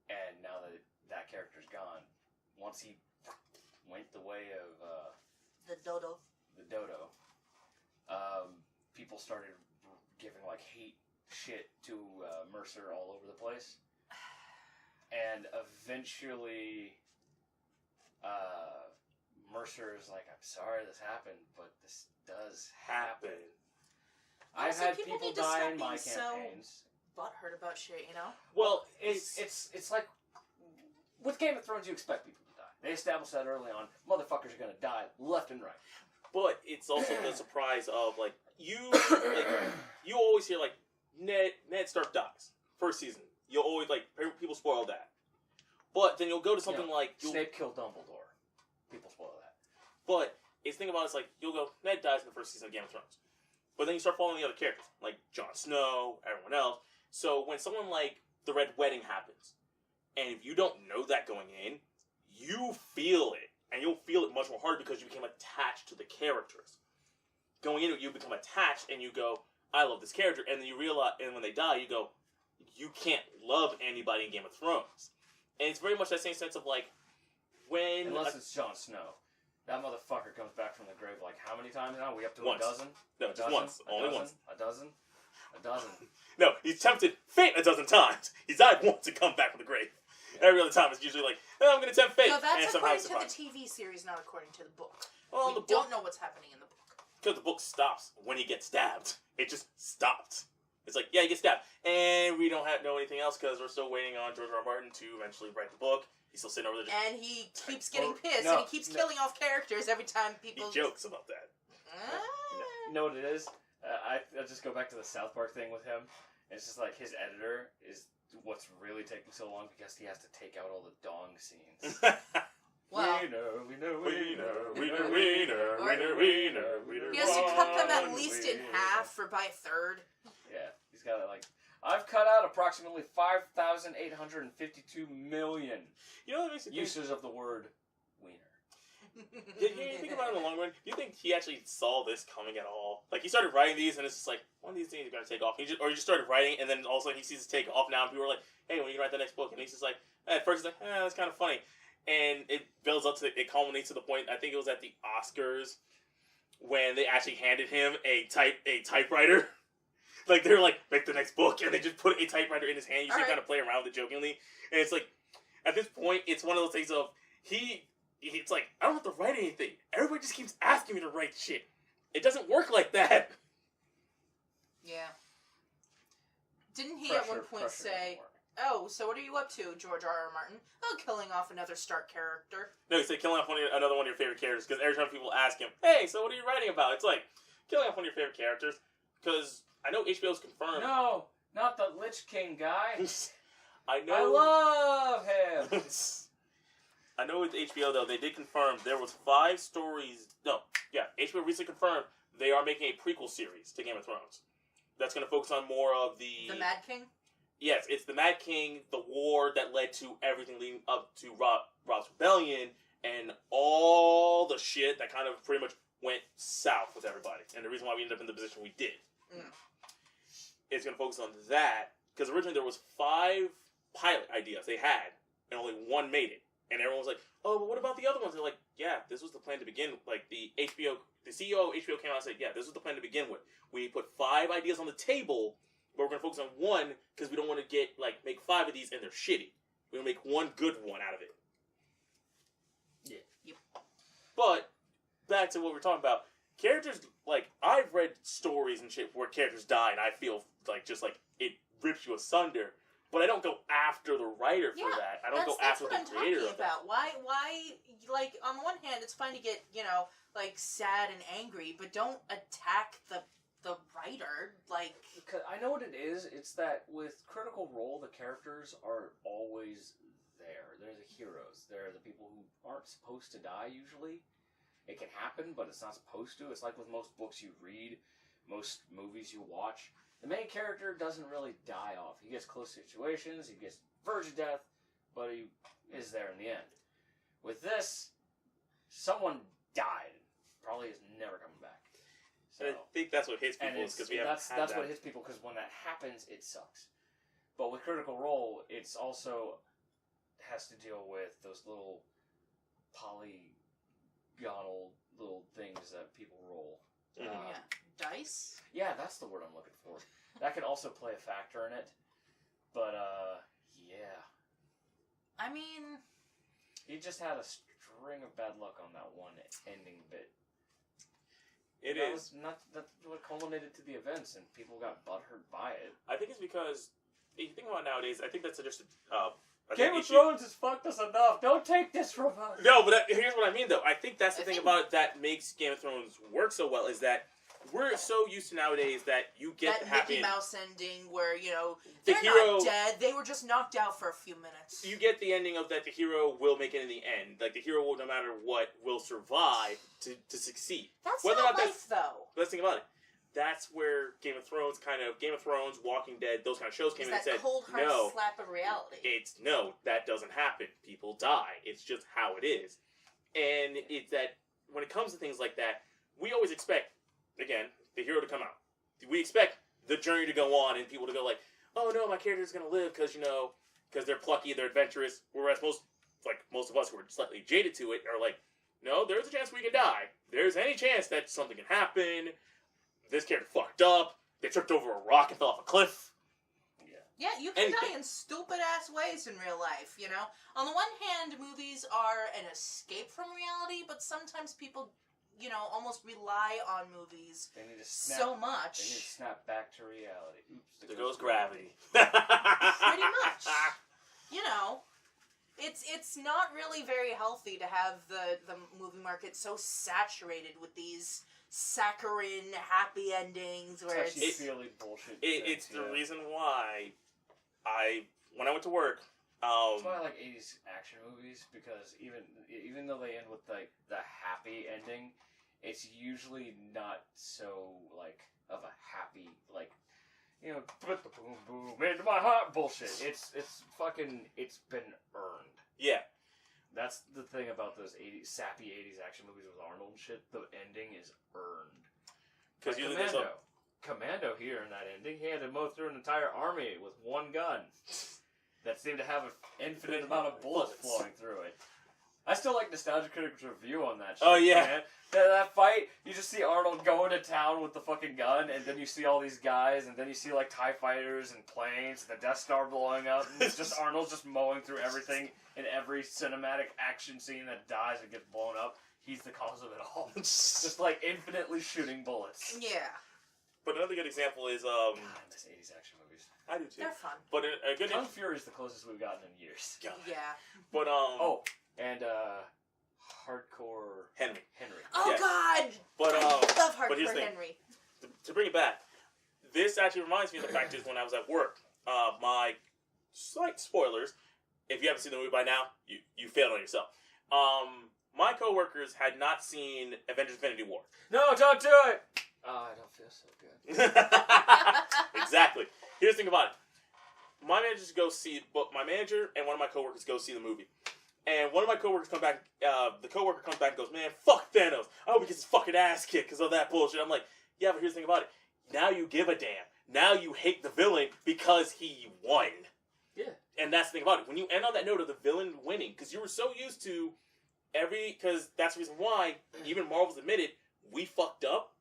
A: and now that that character's gone, once he went the way of
D: the dodo,
A: people started giving like hate shit to Mercer all over the place, and eventually Mercer is like, I'm sorry this happened, but this does happen. I've had people die in my campaigns.
D: Butthurt about shit, you know?
B: Well,
A: it's like with Game of Thrones, you expect people to die. They established that early on. Motherfuckers are gonna die left and right.
B: But it's also the surprise of like you always hear like Ned Stark dies first season. You'll always like people spoil that. But then you'll go to something like
A: Snape killed Dumbledore. People spoil that.
B: But it's thing about it's like you'll go Ned dies in the first season of Game of Thrones. But then you start following the other characters like Jon Snow, everyone else. So when someone like the Red Wedding happens, and if you don't know that going in, you feel it. And you'll feel it much more hard because you became attached to the characters. Going into it, you become attached and you go, I love this character. And then you realize, and when they die, you go, you can't love anybody in Game of Thrones. And it's very much that same sense of like, when...
A: Unless it's Jon Snow. That motherfucker comes back from the grave like how many times now? Are we up to
B: once.
A: A dozen?
B: No, just once. Only once.
A: A dozen? A dozen.
B: No, he's tempted fate a dozen times. He's died once to come back from the grave. Yeah. Every other time it's usually like, I'm going to tempt fate.
D: No, that's
B: and
D: according to the TV series, not according to the book.
B: Well,
D: we don't know what's happening in the book.
B: Because the book stops when he gets stabbed. It just stopped. It's like, yeah, he gets stabbed. And we don't know anything else because we're still waiting on George R. R. Martin to eventually write the book. He's still sitting over there.
D: And he keeps getting pissed, and he keeps killing off characters every time people...
B: He jokes about that.
A: You know what it is? I'll just go back to the South Park thing with him. It's just like his editor is what's really taking so long because he has to take out all the dong scenes.
D: Well,
A: we know.
D: He has to cut them at least in half or by a third.
A: Yeah, he's got it like, I've cut out approximately 5,852 million uses of the word wiener.
B: You think about it in the long run, do you think he actually saw this coming at all? Like, he started writing these, and it's just like, one of these things is going to take off. He just started writing, and then all of a sudden he sees it take off now, and people are like, hey, when you write the next book? And he's just like, at first he's like, that's kind of funny. And it builds up to, it culminates to the point, I think it was at the Oscars, when they actually handed him a typewriter. Like, they were like, make the next book, and they just put a typewriter in his hand. You see him kind of play around with it jokingly. And it's like, at this point, it's one of those things of, it's like, I don't have to write anything. Everybody just keeps asking me to write shit. It doesn't work like that.
D: Yeah. Didn't he at one point say, oh, so what are you up to, George R. R. Martin? Oh, killing off another Stark character.
B: No, he said killing off another one of your favorite characters, because every time people ask him, hey, so what are you writing about? It's like, killing off one of your favorite characters, because I know HBO's confirmed.
A: No, not the Lich King guy.
B: I know.
A: I love him.
B: I know with HBO, though, they did confirm there was 5 stories. No, yeah, HBO recently confirmed they are making a prequel series to Game of Thrones. That's going to focus on more of the
D: Mad King?
B: Yes, it's the Mad King, the war that led to everything leading up to Rob's Rebellion, and all the shit that kind of pretty much went south with everybody. And the reason why we ended up in the position we did. It's going to focus on that, because originally there was 5 pilot ideas they had, and only 1 made it. And everyone was like, oh, but what about the other ones? They're like, yeah, this was the plan to begin with. Like, the CEO of HBO came out and said, yeah, this was the plan to begin with. We put 5 ideas on the table, but we're going to focus on 1, because we don't want to make 5 of these and they're shitty. We're going to make 1 good one out of it.
A: Yeah.
D: Yep.
B: But, back to what we're talking about. Characters, like, I've read stories and shit where characters die, and I feel like, just like, it rips you asunder. But I don't go after the writer for that. I don't go after the creator of that.
D: Why, like, on one hand, it's fine to get, like sad and angry, but don't attack the writer. Like,
A: I know what it is. It's that with Critical Role, the characters are always there. They're the heroes. They're the people who aren't supposed to die usually. It can happen, but it's not supposed to. It's like with most books you read, most movies you watch. The main character doesn't really die off. He gets close situations, he gets verge of death, but he is there in the end. With this, someone died. Probably is never coming back. So,
B: and I think that's what hits people because we haven't had
A: that's
B: that.
A: what hits people because when that happens, it sucks. But with Critical Role, it's also has to deal with those little polygonal little things that people roll.
D: yeah, dice.
A: Yeah, that's the word I'm looking for. That could also play a factor in it. But yeah,
D: I mean,
A: he just had a string of bad luck on that one ending bit.
B: It
A: that
B: is.
A: was not that's what culminated to the events, and people got butthurt by it.
B: I think it's because if you think about it nowadays, I think that's just a
A: Game of
B: issue.
A: Thrones has fucked us enough. Don't take this from us.
B: No, but here's what I mean, though. I think that's the
D: I
B: thing
D: think-
B: about it that makes Game of Thrones work so well is that we're so used to nowadays that you get
D: that
B: the happy
D: Mickey Mouse ending where, you know,
B: The
D: they're
B: hero-
D: not dead. They were just knocked out for a few minutes.
B: You get the ending of that the hero will make it in the end. Like, the hero will, no matter what, will survive to succeed.
D: That's
B: whether or
D: not
B: not
D: life, though.
B: Let's think about it. That's where Game of Thrones, Walking Dead, those kind of shows came
D: It's
B: in and
D: that
B: said,
D: cold, hard
B: no,
D: slap of reality.
B: no, that doesn't happen. People die. It's just how it is. And it's that when it comes to things like that, we always expect, again, the hero to come out. We expect the journey to go on and people to go like, oh no, my character's going to live because, because they're plucky, they're adventurous. Whereas most of us who are slightly jaded to it are like, no, there's a chance we can die. There's any chance that something can happen. This character fucked up. They tripped over a rock and fell off a cliff.
D: Yeah, you can
B: Anything.
D: die in stupid-ass ways in real life, you know? On the one hand, movies are an escape from reality, but sometimes people, almost rely on movies
A: They need to snap.
D: so
A: They need to
D: much.
A: snap back to reality. Oops,
B: There goes gravity.
D: Pretty much. It's not really very healthy to have the movie market so saturated with these saccharine, happy endings where
A: It's
D: it's...
A: feely bullshit.
B: It's
A: things,
B: the
A: yeah.
B: reason why when I went to work,
A: That's why I like 80s action movies, because even though they end with like the happy ending, it's usually not so like of a happy put the boom boom into my heart bullshit. It's been earned.
B: yeah,
A: That's the thing about those sappy 80s action movies with Arnold and shit. The ending is earned.
B: because
A: Like
B: usually there's a
A: Commando here in that ending, he had to mow through an entire army with one gun that seemed to have an infinite amount of bullets flowing through it. I still like Nostalgia Critic's review on that shit.
B: Oh, yeah.
A: Man. That fight, you just see Arnold going to town with the fucking gun, and then you see all these guys, and then you see like TIE fighters and planes, and the Death Star blowing up, and it's just Arnold just mowing through everything in every cinematic action scene that dies and gets blown up. He's the cause of it all. Just like infinitely shooting bullets.
D: Yeah,
B: But another good example is
A: God, I miss 80s action movies.
B: I do too.
D: they're fun.
B: But a good
A: Kung Fury is the closest we've gotten in years.
B: God.
D: Yeah.
B: But
A: And Hardcore
B: Henry.
D: Oh,
B: Yes.
D: God!
B: But
D: I love
B: but here's
D: Hardcore
B: the thing.
D: Henry.
B: To bring it back, this actually reminds me of the fact is when I was at work. My slight spoilers. If you haven't seen the movie by now, you failed on yourself. My coworkers had not seen Avengers: Infinity War.
A: No, don't do it! Oh, I don't feel so good.
B: Exactly. Here's the thing about it. My manager and one of my coworkers go see the movie. And one of my coworkers comes back, the coworker comes back and goes, man, fuck Thanos. I hope he gets his fucking ass kicked because of that bullshit. I'm like, yeah, but here's the thing about it. Now you give a damn. Now you hate the villain because he won.
A: Yeah.
B: And that's the thing about it. When you end on that note of the villain winning, because you were so used to because that's the reason why, even Marvel's admitted, we fucked up.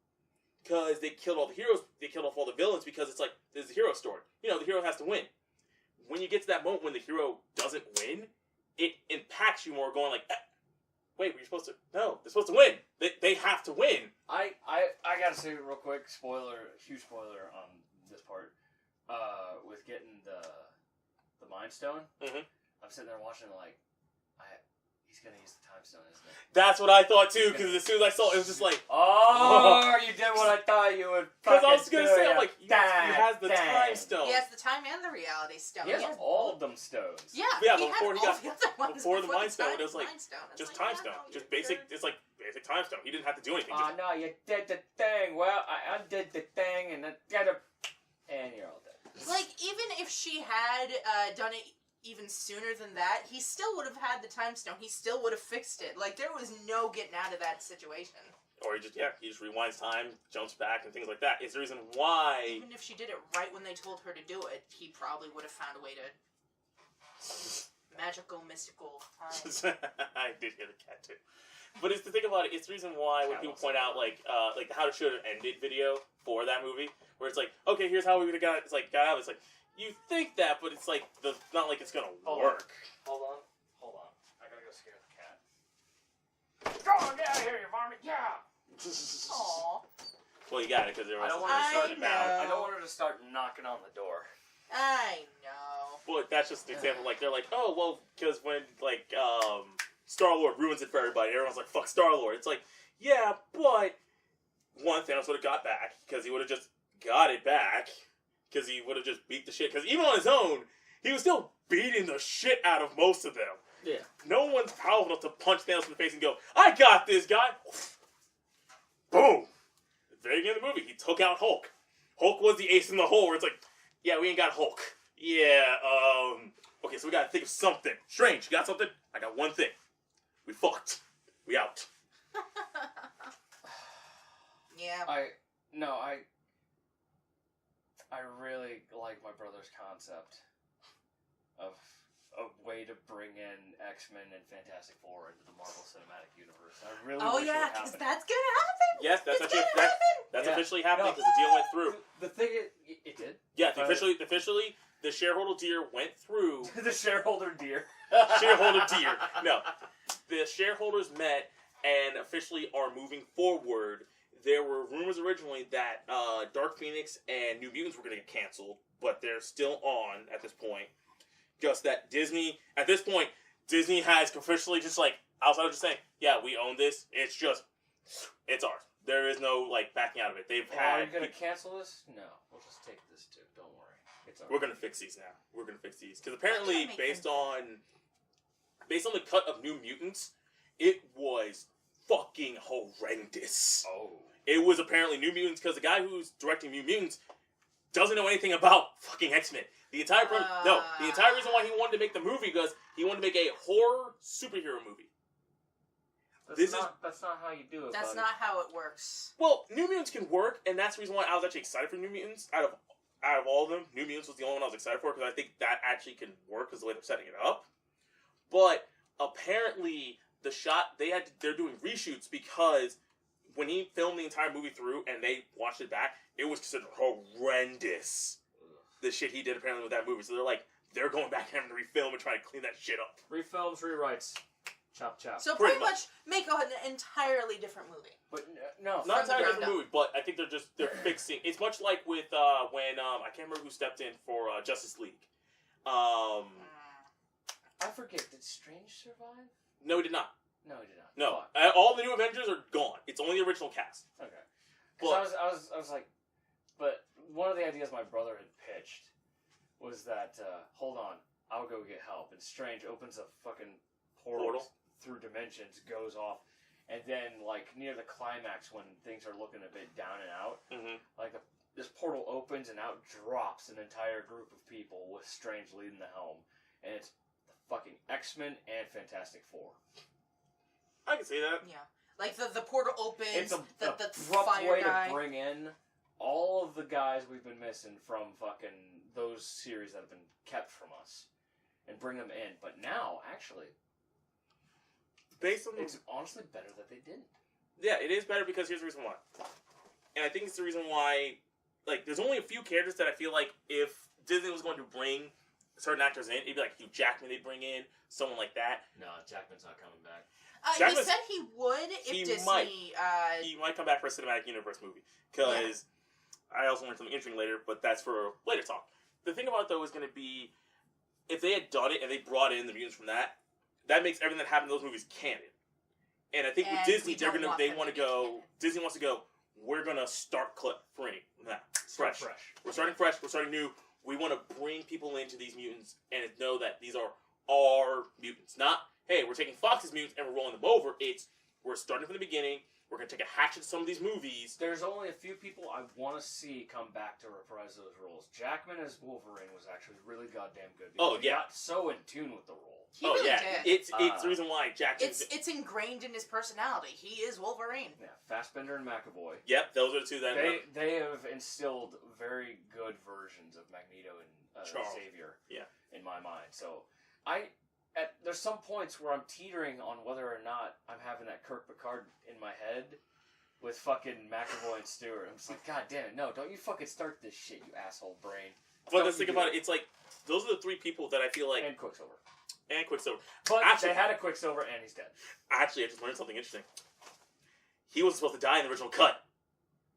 B: Because they killed all the heroes, they killed off all the villains because it's like, there's a hero story. The hero has to win. When you get to that moment when the hero doesn't win, it impacts you more going like, wait, they're supposed to win. They have to win.
A: I gotta say real quick, huge spoiler on this part, with getting the Mind Stone.
B: Mhm.
A: I'm sitting there watching like, He's gonna use the time stone, isn't it?
B: That's what I thought too, because as soon as I saw it, it was just like,
A: oh, you did what I thought you would.
B: Because I was gonna say, I'm
A: yeah.
B: like, he has the time stone.
D: He has the time and the reality stone.
A: He has all of them stones.
D: Yeah,
B: Yeah,
D: he
B: before
D: had
B: he
D: all
B: got
D: the other ones
B: before the Mind
D: time
B: Stone, it was like just time stone, just basic. It's like basic time stone. He didn't have to do anything.
A: Oh no, you did the thing. Well, I undid the thing, and then and you're all dead.
D: Like, even if she had done it even sooner than that, he still would have had the time stone. He still would have fixed it. Like, there was no getting out of that situation.
B: Or he just rewinds time, jumps back, and things like that. It's the reason why.
D: Even if she did it right when they told her to do it, he probably would have found a way to mystical time.
B: I did hear the cat too. But it's the thing about it. It's the reason why when people point out like the how to should have ended video for that movie, where it's like, okay, here's how we would have got out. It's like you think that, but it's like not like it's gonna work.
A: Hold on. I gotta go scare the cat. Go on, get out of here, you varmint! Yeah.
D: Aww.
B: Well, you got it because
A: I don't want her to start knocking on the door.
D: I know.
B: But that's just an example. Like they're like, oh well, because when like Star-Lord ruins it for everybody, everyone's like, fuck Star-Lord. It's like, yeah, but one, Thanos would have got back because he would have just got it back because he would have just beat the shit. Because even on his own, he was still beating the shit out of most of them.
A: Yeah.
B: No one's powerful enough to punch Thanos in the face and go, I got this guy. Boom. At the very beginning of the movie, he took out Hulk. Hulk was the ace in the hole where it's like, yeah, we ain't got Hulk. Yeah, okay, so we gotta think of something. Strange, you got something? I got one thing. We fucked. We out.
D: Yeah.
A: I really like my brother's concept of a way to bring in X-Men and Fantastic Four into the Marvel Cinematic Universe. I really wish it would
D: because
A: happen.
D: that's gonna happen.
B: Yes, that's
A: Yeah.
B: officially happening because the deal went through.
A: The thing is, it did.
B: Yeah, officially, the shareholder deal went through.
A: The shareholder deer.
B: Shareholder deal. No, the shareholders met and officially are moving forward. There were rumors originally that Dark Phoenix and New Mutants were going to get canceled, but they're still on at this point. Just that Disney, at this point, Disney has officially just like, outside of just saying, yeah, we own this, it's ours. There is no, like, backing out of it.
A: Are you going to cancel this? No, we'll just take this too. Don't worry. It's ours.
B: We're going to fix these now. Because apparently, based on the cut of New Mutants, it was fucking horrendous.
A: Oh.
B: It was apparently New Mutants, because the guy who's directing New Mutants doesn't know anything about fucking X-Men. The entire reason why he wanted to make the movie because he wanted to make a horror superhero movie.
A: That's not how you do it.
D: That's
A: buddy.
D: not how it works.
B: Well, New Mutants can work, and that's the reason why I was actually excited for New Mutants. Out of all of them, New Mutants was the only one I was excited for because I think that actually can work because the way they're setting it up. But apparently, they're doing reshoots because when he filmed the entire movie through and they watched it back, it was considered horrendous. The shit he did apparently with that movie. So they're going back and having to refilm and try to clean that shit up.
A: Refilms, rewrites. Chop, chop.
D: So pretty much make an entirely different movie.
A: But no,
B: not entirely different movie, but I think they're fixing. It's much like with when I can't remember who stepped in for Justice League.
A: I forget. Did Strange survive?
B: No, he did not.
A: No, he did not.
B: No, all the new Avengers are gone. It's only the original cast.
A: Okay. Because I was like, but one of the ideas my brother had pitched was that hold on, I'll go get help, and Strange opens a fucking portal through dimensions, goes off, and then near the climax when things are looking a bit down and out, this portal opens and out drops an entire group of people with Strange leading the helm, and it's the fucking X-Men and Fantastic Four.
B: I can see that.
D: Yeah, like the portal opens.
A: It's
D: the
A: rough
D: fire
A: way
D: guy.
A: to bring in all of the guys we've been missing from fucking those series that have been kept from us, and bring them in. But now, actually, it's honestly better that they didn't.
B: Yeah, it is better because here's the reason why. And I think it's the reason why, there's only a few characters that I feel like if Disney was going to bring certain actors in, it'd be like Hugh Jackman they'd bring in, someone like that.
A: No, Jackman's not coming back.
D: He said he would if Disney...
B: He might come back for a Cinematic Universe movie. Because I also learned something interesting later, but that's for a later talk. The thing about it, though, is going to be, if they had done it and they brought in the mutants from that, that makes everything that happened in those movies canon. And I think with Disney, Disney wants to go, we're going to start fresh. We're starting fresh. We're starting new. We want to bring people into these mutants and know that these are our mutants. Not, hey, we're taking Fox's mutants and we're rolling them over. It's, we're starting from the beginning. We're going to take a hatchet to some of these movies.
A: There's only a few people I want to see come back to reprise those roles. Jackman as Wolverine was actually really goddamn good. He got so in tune with the role.
D: He really did.
B: It's the reason why Jackman...
D: It's ingrained in his personality. He is Wolverine.
A: Yeah, Fassbender and McAvoy.
B: Yep, those are the two that...
A: They have instilled very good versions of Magneto and Xavier in my mind. So, there's some points where I'm teetering on whether or not I'm having that Kirk Picard in my head with fucking McAvoy and Stewart. I'm just like, God damn it, no, don't you fucking start this shit, you asshole brain.
B: But let's think about it, it's like, those are the three people that I feel like...
A: And Quicksilver.
B: But
A: they had a Quicksilver and he's dead.
B: Actually, I just learned something interesting. He wasn't supposed to die in the original cut.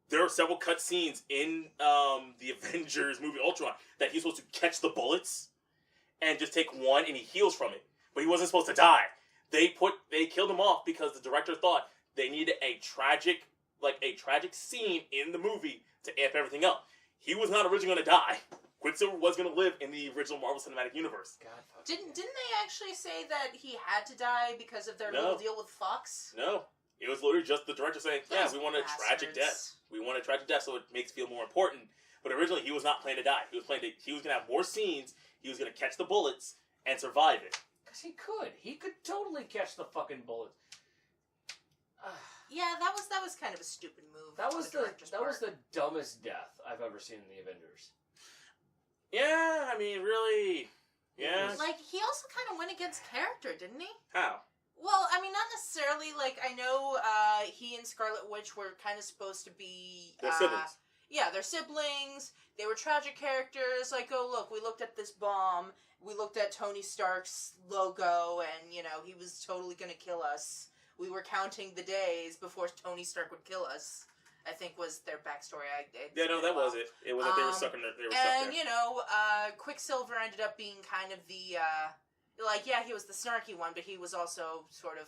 B: There are several cut scenes in the Avengers movie Ultron that he's supposed to catch the bullets and just take one and he heals from it. But he wasn't supposed to die. They killed him off because the director thought they needed a tragic scene in the movie to amp everything up. He was not originally going to die. Quicksilver was going to live in the original Marvel Cinematic Universe.
D: Didn't they actually say that he had to die because of their little deal with Fox?
B: No. It was literally just the director saying, we want a tragic death. We want a tragic death so it makes it feel more important. But originally, he was not planning to die. He was going to have more scenes. He was going to catch the bullets and survive it.
A: Because he could. He could totally catch the fucking bullets.
D: Yeah, that was kind of a stupid move.
A: That was the dumbest death I've ever seen in the Avengers.
B: Yeah, I mean, really, yeah.
D: Like, he also kind of went against character, didn't he?
B: How?
D: Well, I mean, not necessarily. Like, I know he and Scarlet Witch were kind of supposed to be...
B: They're siblings.
D: Yeah, they're siblings. They were tragic characters. Like, oh, look, we looked at this bomb. We looked at Tony Stark's logo, and, you know, he was totally going to kill us. We were counting the days before Tony Stark would kill us, I think was their backstory.
B: That was it. It was that they were stuck in there.
D: And, you know, Quicksilver ended up being kind of the, he was the snarky one, but he was also sort of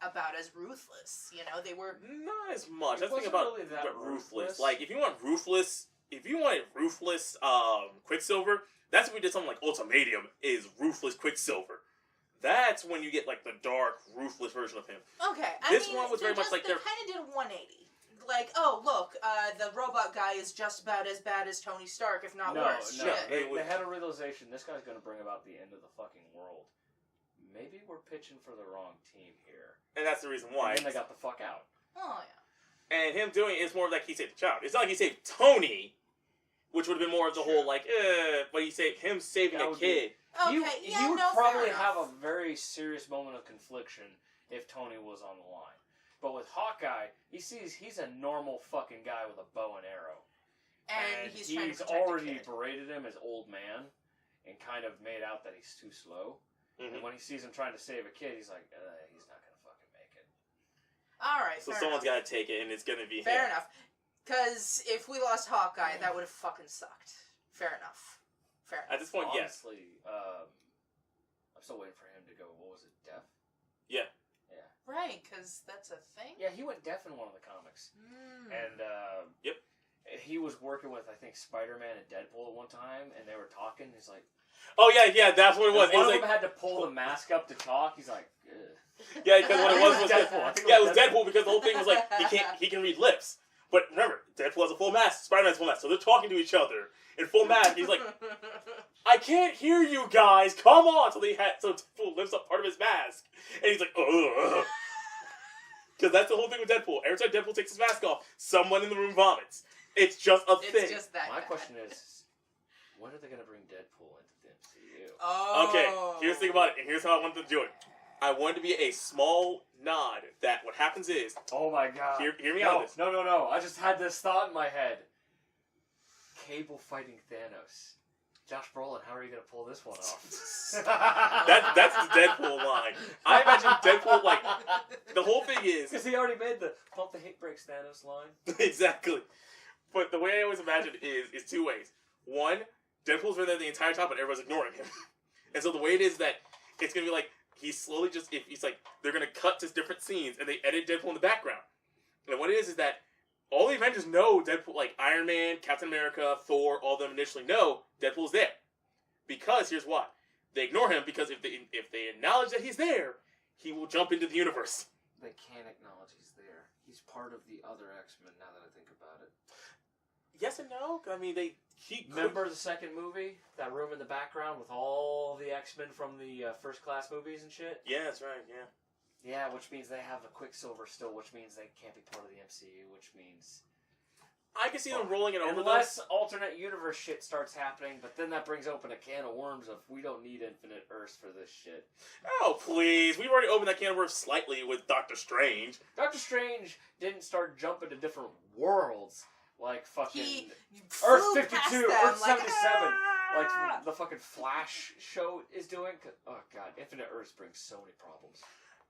D: about as ruthless. You know, they were...
B: Not as much. That's the thing about
A: really that
B: ruthless. Like, if you wanted ruthless Quicksilver, that's when we did something like Ultimatum, is ruthless Quicksilver. That's when you get, like, the dark, ruthless version of him.
D: Okay.
B: This one was very much like
D: they kind of did a 180. Like, oh, look, the robot guy is just about as bad as Tony Stark, if not worse.
A: No, they had a realization, this guy's going to bring about the end of the fucking world. Maybe we're pitching for the wrong team here.
B: And that's the reason why.
A: And then they got the fuck out.
D: Oh, yeah.
B: And him doing it is more like he saved the child. It's not like he saved Tony, which would have been more of the whole, like, but he saved him saving a kid.
D: Okay,
A: he would probably have a very serious moment of confliction if Tony was on the line. But with Hawkeye, he's a normal fucking guy with a bow and arrow.
D: And he's trying to
A: already berated him as old man and kind of made out that he's too slow. Mm-hmm. And when he sees him trying to save a kid, he's like, he's not going to fucking make it.
D: Alright,
B: so someone's got to take it, and it's going to be
D: Fair enough. Because if we lost Hawkeye, that would have fucking sucked. Fair enough.
B: At this point,
A: honestly, I'm still waiting for him to go, what was it, deaf?
B: Yeah.
D: Right, because that's a thing?
A: Yeah, he went deaf in one of the comics. And, he was working with, I think, Spider-Man and Deadpool at one time, and they were talking, he's like...
B: Oh, yeah, that's what it was.
A: One of them had to pull the mask up to talk, he's like, ugh.
B: Yeah, because what it was
A: Deadpool.
B: It was Deadpool because the whole thing was like, he can read lips. But remember, Deadpool has a full mask, Spider-Man has a full mask, so they're talking to each other in full mask. He's like, I can't hear you guys, come on! So Deadpool lifts up part of his mask, and he's like, ugh. Because that's the whole thing with Deadpool. Every time Deadpool takes his mask off, someone in the room vomits. It's just a thing.
D: It's just that
A: My
D: bad.
A: question is, when are they going to bring Deadpool into the MCU?
D: Oh.
B: Okay, here's the thing about it, and here's how I wanted to do it. I wanted to be a small nod that what happens is...
A: Oh my god.
B: Hear me out on this.
A: No. I just had this thought in my head. Cable fighting Thanos. Josh Brolin, how are you going to pull this one off?
B: That's the Deadpool line. I imagine Deadpool, like, the whole thing is...
A: Because he already made the pump the hate breaks Thanos line.
B: Exactly. But the way I always imagine it is two ways. One, Deadpool's been there the entire time, but everyone's ignoring him. And so the way it is that it's going to be like, he's slowly just, if he's like, they're going to cut to different scenes, and they edit Deadpool in the background. And what it is that all the Avengers know Deadpool, like Iron Man, Captain America, Thor, all of them initially know Deadpool's there. Because, here's why. They ignore him because if they acknowledge that he's there, he will jump into the universe.
E: They can't acknowledge he's there. He's part of the other X-Men, now that I think about it.
B: Yes and no. I mean,
A: Remember the second movie? That room in the background with all the X-Men from the First Class movies and shit?
B: Yeah, that's right, yeah.
A: Yeah, which means they have a Quicksilver still, which means they can't be part of the MCU, which means...
B: I can see them rolling it over.
A: Unless alternate universe shit starts happening, but then that brings open a can of worms of we don't need infinite Earths for this shit.
B: Oh, please. We've already opened that can of worms slightly with Doctor Strange.
A: Doctor Strange didn't start jumping to different worlds like fucking
D: Earth
A: Earth 52, Earth 77, like the fucking Flash show is doing. Oh god, infinite Earths brings so many problems.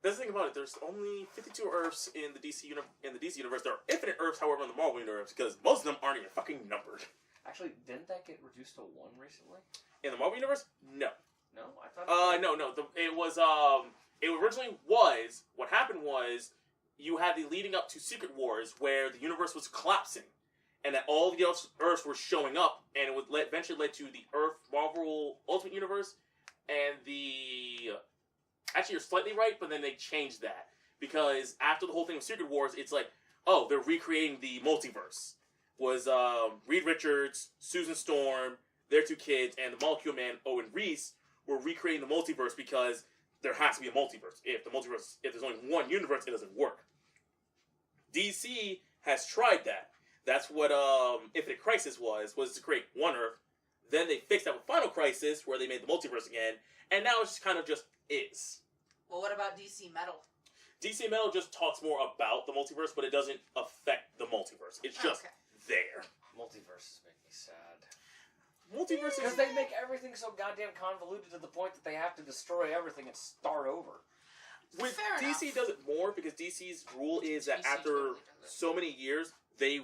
B: That's the thing about it. There's only 52 Earths in the DC universe. There are infinite Earths, however, in the Marvel universe, because most of them aren't even fucking numbered.
A: Actually, didn't that get reduced to 1 recently?
B: In the Marvel universe, no.
A: No, I thought.
B: No. It was. It originally was. What happened was, you had the leading up to Secret Wars, where the universe was collapsing, and that all the Earths were showing up, and it would eventually led to the Earth Marvel Ultimate Universe, and the. Actually, you're slightly right, but then they changed that. Because after the whole thing of Secret Wars, it's like, oh, they're recreating the multiverse. Was Reed Richards, Susan Storm, their 2 kids, and the Molecule Man, Owen Reese, were recreating the multiverse because there has to be a multiverse. If there's only one universe, it doesn't work. DC has tried that. That's what Infinite Crisis was to create one Earth. Then they fixed that with Final Crisis, where they made the multiverse again, and now it's just kind of just is.
D: Well, what about DC Metal?
B: DC Metal just talks more about the multiverse, but it doesn't affect the multiverse. It's just there.
A: Multiverses make me sad.
B: Multiverses...
A: Because they make everything so goddamn convoluted to the point that they have to destroy everything and start over.
B: With
D: Fair
B: DC
D: enough.
B: does it more, because DC's rule is that
D: DC
B: after
D: totally does it.
B: so many years, they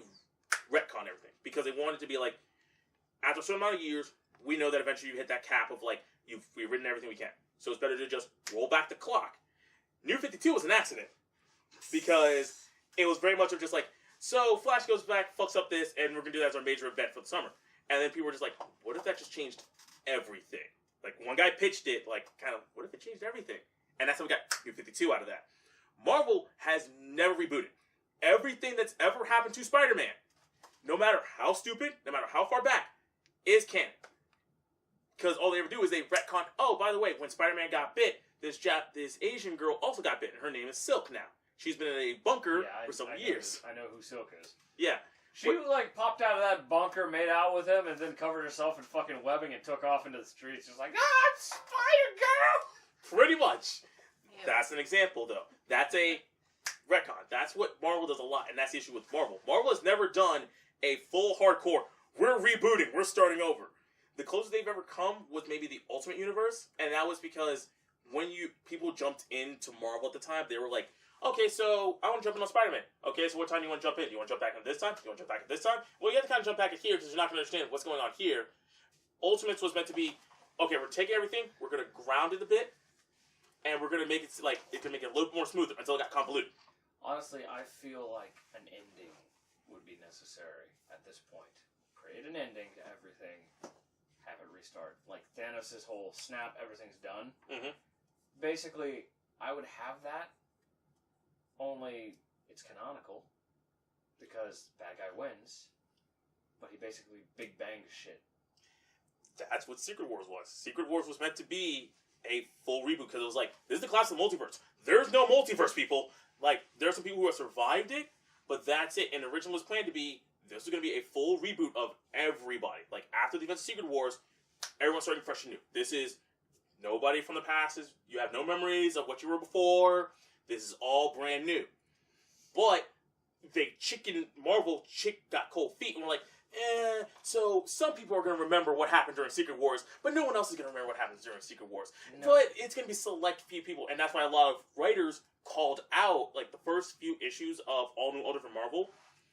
B: retcon everything. Because they want it to be like, after a certain amount of years, we know that eventually you hit that cap of like, we've written everything we can. So it's better to just roll back the clock. New 52 was an accident. Because it was very much of just like, so Flash goes back, fucks up this, and we're going to do that as our major event for the summer. And then people were just like, what if that just changed everything? Like, one guy pitched it, like, kind of, what if it changed everything? And that's how we got New 52 out of that. Marvel has never rebooted. Everything that's ever happened to Spider-Man, no matter how stupid, no matter how far back, is canon. Because all they ever do is they retcon, oh, by the way, when Spider-Man got bit, this Asian girl also got bit, and her name is Silk now. She's been in a bunker for several years.
A: I know who Silk is.
B: Yeah.
A: She, like, popped out of that bunker, made out with him, and then covered herself in fucking webbing and took off into the streets. Just like, Spider-Girl!
B: Pretty much.
D: Yeah.
B: That's an example, though. That's a retcon. That's what Marvel does a lot, and that's the issue with Marvel. Marvel has never done a full hardcore, we're rebooting, we're starting over. The closest they've ever come was maybe the Ultimate Universe, and that was because when people jumped into Marvel at the time, they were like, okay, so I want to jump in on Spider-Man. Okay, so what time do you want to jump in? Do you want to jump back in this time? Do you want to jump back at this time? Well, you have to kind of jump back at here because you're not going to understand what's going on here. Ultimates was meant to be, okay, we're taking everything, we're going to ground it a bit, and we're going to make it like, it can make it a little more smoother until it got convoluted.
A: Honestly, I feel like an ending would be necessary at this point. Create an ending to everything, have it restart. Like Thanos' whole snap, everything's done.
B: Mm-hmm.
A: Basically, I would have that, only it's canonical, because bad guy wins, but he basically big banged shit.
B: That's what Secret Wars was. Secret Wars was meant to be a full reboot, because it was like, this is the class of multiverse. There's no multiverse, people. Like, there are some people who have survived it, but that's it. And the original was planned to be, this was going to be a full reboot of everybody. Like, after the events of Secret Wars, everyone's starting fresh and new. This is nobody from the past. You have no memories of what you were before. This is all brand new. But Marvel got cold feet and were like, so some people are going to remember what happened during Secret Wars, but no one else is going to remember what happens during Secret Wars. No. But it's going to be select few people, and that's why a lot of writers called out, like the first few issues of All New, All Different Marvel,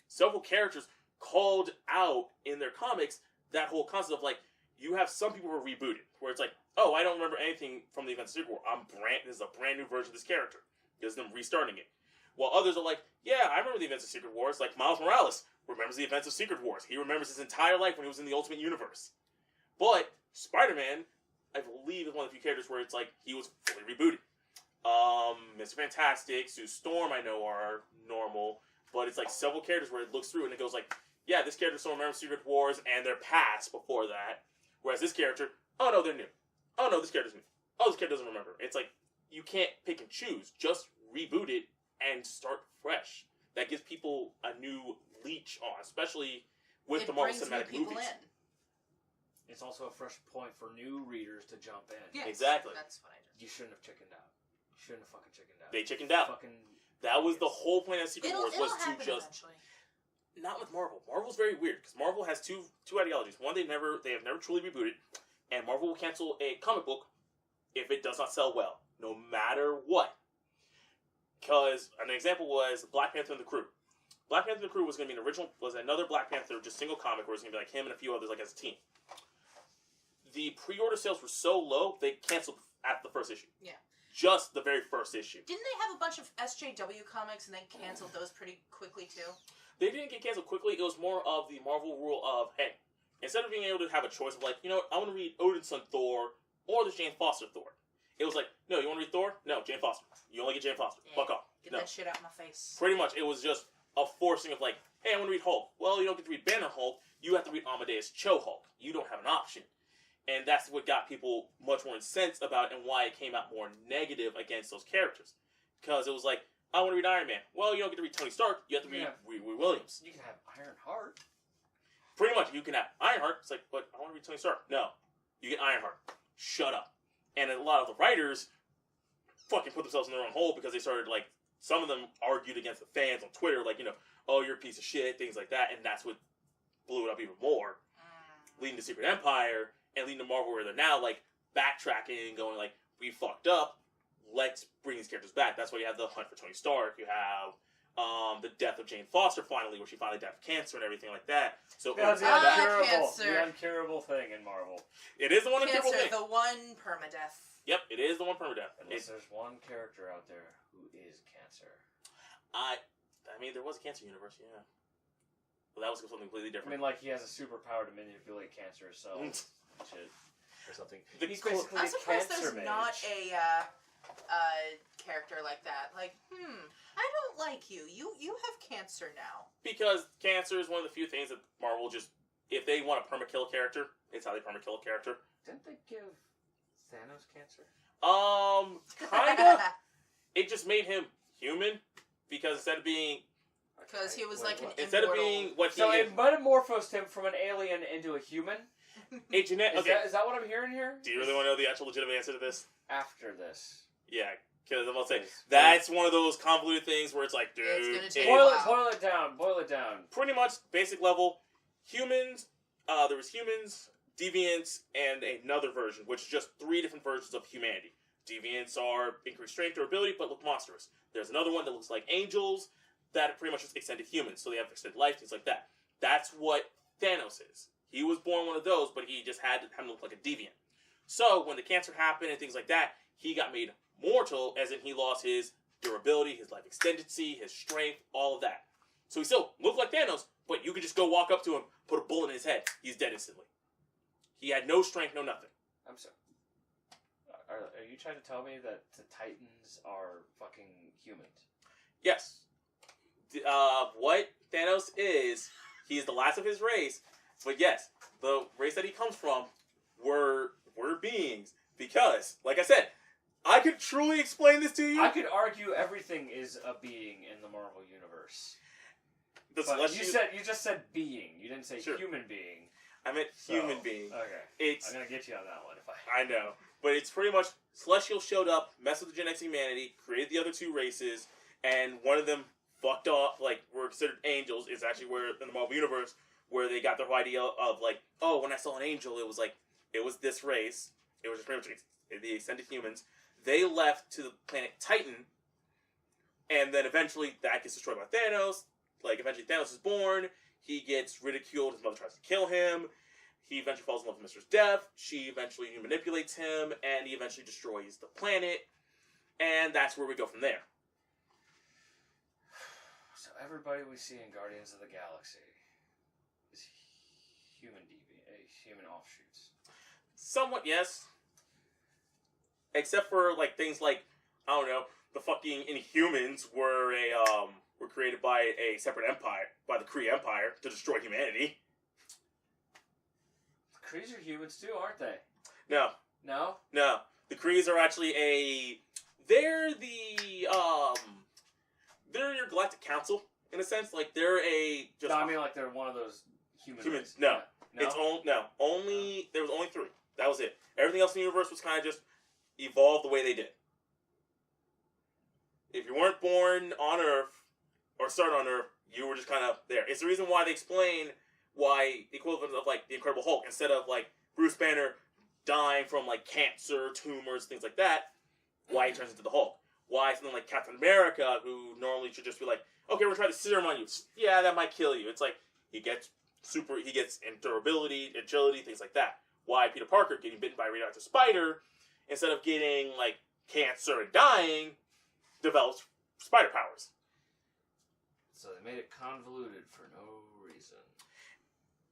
B: several characters called out in their comics that whole concept of like, you have some people who are rebooted, where it's like, oh, I don't remember anything from the events of Secret War. This is a brand new version of this character. This is them restarting it. While others are like, yeah, I remember the events of Secret Wars. Like Miles Morales remembers the events of Secret Wars. He remembers his entire life when he was in the Ultimate Universe. But Spider-Man, I believe, is one of the few characters where it's like he was fully rebooted. Mr. Fantastic, Sue Storm, I know are normal, but it's like several characters where it looks through and it goes like, yeah, this character still remembers Secret Wars and their past before that. Whereas this character, oh no, they're new. Oh no, this character's new. Oh, this character doesn't remember. It's like, you can't pick and choose. Just reboot it and start fresh. That gives people a new leech on, especially with the Marvel Cinematic movies.
E: It's also a fresh point for new readers to jump in.
D: Yes,
B: exactly.
D: That's what I just...
E: You shouldn't have chickened out. You shouldn't have fucking chickened out.
B: They chickened out. That was the whole point of Secret Wars, was to just... Eventually. Not with Marvel. Marvel's very weird, because Marvel has two ideologies. One, they have never truly rebooted, and Marvel will cancel a comic book if it does not sell well, no matter what. Because an example was Black Panther and the Crew. Black Panther and the Crew was going to be another Black Panther, just single comic, where it was going to be like him and a few others, like as a team. The pre-order sales were so low, they canceled after the first issue.
D: Yeah.
B: Just the very first issue.
D: Didn't they have a bunch of SJW comics and they canceled those pretty quickly too?
B: They didn't get canceled quickly. It was more of the Marvel rule of, hey, instead of being able to have a choice of like, you know what, I want to read Odin's son Thor or the Jane Foster Thor. It was like, no, you want to read Thor? No, Jane Foster. You only get Jane Foster.
D: Yeah.
B: Fuck off.
D: Get that shit out of my face.
B: Pretty much, it was just a forcing of like, hey, I want to read Hulk. Well, you don't get to read Banner Hulk. You have to read Amadeus Cho Hulk. You don't have an option. And that's what got people much more incensed about it and why it came out more negative against those characters. Because it was like, I want to read Iron Man. Well, you don't get to read Tony Stark. You have to read Williams.
E: You can have Ironheart.
B: Pretty much, you can have Ironheart. It's like, but I want to read Tony Stark. No. You get Ironheart. Shut up. And a lot of the writers fucking put themselves in their own hole because they started, like, some of them argued against the fans on Twitter, like, you know, oh, you're a piece of shit, things like that. And that's what blew it up even more. Leading to Secret Empire and leading to Marvel where they're now, like, backtracking and going, like, we fucked up. Let's bring these characters back. That's why you have the hunt for Tony Stark. You have the death of Jane Foster finally, where she finally died of cancer and everything like that. So
A: that's the uncurable thing in Marvel.
B: It is the one uncurable thing.
D: The one permadeath.
B: Yep, it is the one permadeath.
E: Unless there's one character out there who is cancer.
B: I mean, there was a cancer universe, yeah. Well, that was something completely different.
A: I mean, like, he has a superpower to manipulate cancer cells. Shit. Or something.
B: He's
A: basically
D: I'm surprised
A: a cancer
D: there's
A: mage.
D: not a character like that. Like, I don't like you. You have cancer now.
B: Because cancer is one of the few things that Marvel just, if they want to perma-kill a character, it's how they perma-kill a character.
E: Didn't they give Thanos cancer?
B: Kinda. It just made him human, because instead of being...
D: Because he was like an
B: instead
D: immortal...
B: of being what he
A: So
B: is...
A: it metamorphosed him from an alien into a human?
B: Is
A: that what I'm hearing here?
B: Do you really want to know the actual legitimate answer to this?
A: After this.
B: Yeah, because I'm about to say, that's one of those convoluted things where it's like, dude...
A: Boil it down.
B: Pretty much, basic level, humans, there was humans, deviants, and another version, which is just 3 different versions of humanity. Deviants are increased strength or ability, but look monstrous. There's another one that looks like angels, that pretty much just extended humans, so they have extended life, things like that. That's what Thanos is. He was born one of those, but he just had to look like a deviant. So, when the cancer happened and things like that, he got made mortal, as in he lost his durability, his life extendency, his strength, all of that. So he still looked like Thanos, but you could just go walk up to him, put a bullet in his head, he's dead instantly. He had no strength, no nothing.
E: I'm sorry. Are you trying to tell me that the Titans are fucking humans?
B: Yes. What Thanos is, he is the last of his race, but yes, the race that he comes from were beings, because, like I said, I could truly explain this to you.
A: I could argue everything is a being in the Marvel universe. You just said being. You didn't say human being.
B: I meant human being.
A: Okay. I'm gonna get you on that one if
B: I know. But it's pretty much Celestials showed up, messed with the genetics of humanity, created the other 2 races, and one of them fucked off, like, were considered angels, is actually where, in the Marvel Universe, where they got their whole idea of, like, oh, when I saw an angel, it was like, it was this race. It was just pretty much the extended humans. They left to the planet Titan, and then eventually that gets destroyed by Thanos. Like, eventually Thanos is born, he gets ridiculed, his mother tries to kill him, he eventually falls in love with Mr. Death. She eventually manipulates him, and he eventually destroys the planet. And that's where we go from there.
E: So everybody we see in Guardians of the Galaxy is human offshoots.
B: Somewhat, yes. Except for like things like, I don't know, the fucking Inhumans were created by a separate empire, by the Kree Empire, to destroy humanity.
E: The Krees are humans too, aren't they?
B: No.
E: No?
B: No. The Krees are actually they're your Galactic Council, in a sense. Like, they're just...
E: No, I mean like they're one of those humans.
B: No.
E: Yeah. No?
B: There was only 3. That was it. Everything else in the universe was kind of just evolved the way they did. If you weren't born on Earth, or started on Earth, you were just kind of there. It's the reason why they explain why the equivalent of, like, the Incredible Hulk, instead of, like, Bruce Banner dying from, like, cancer, tumors, things like that, why he turns into the Hulk. Why something like Captain America, who normally should just be like, okay, we're trying to serum on you. Yeah, that might kill you. It's like, he gets durability, agility, things like that. Why Peter Parker, getting bitten by a radioactive spider, instead of getting, like, cancer and dying, develops spider powers.
E: So they made it convoluted for no reason.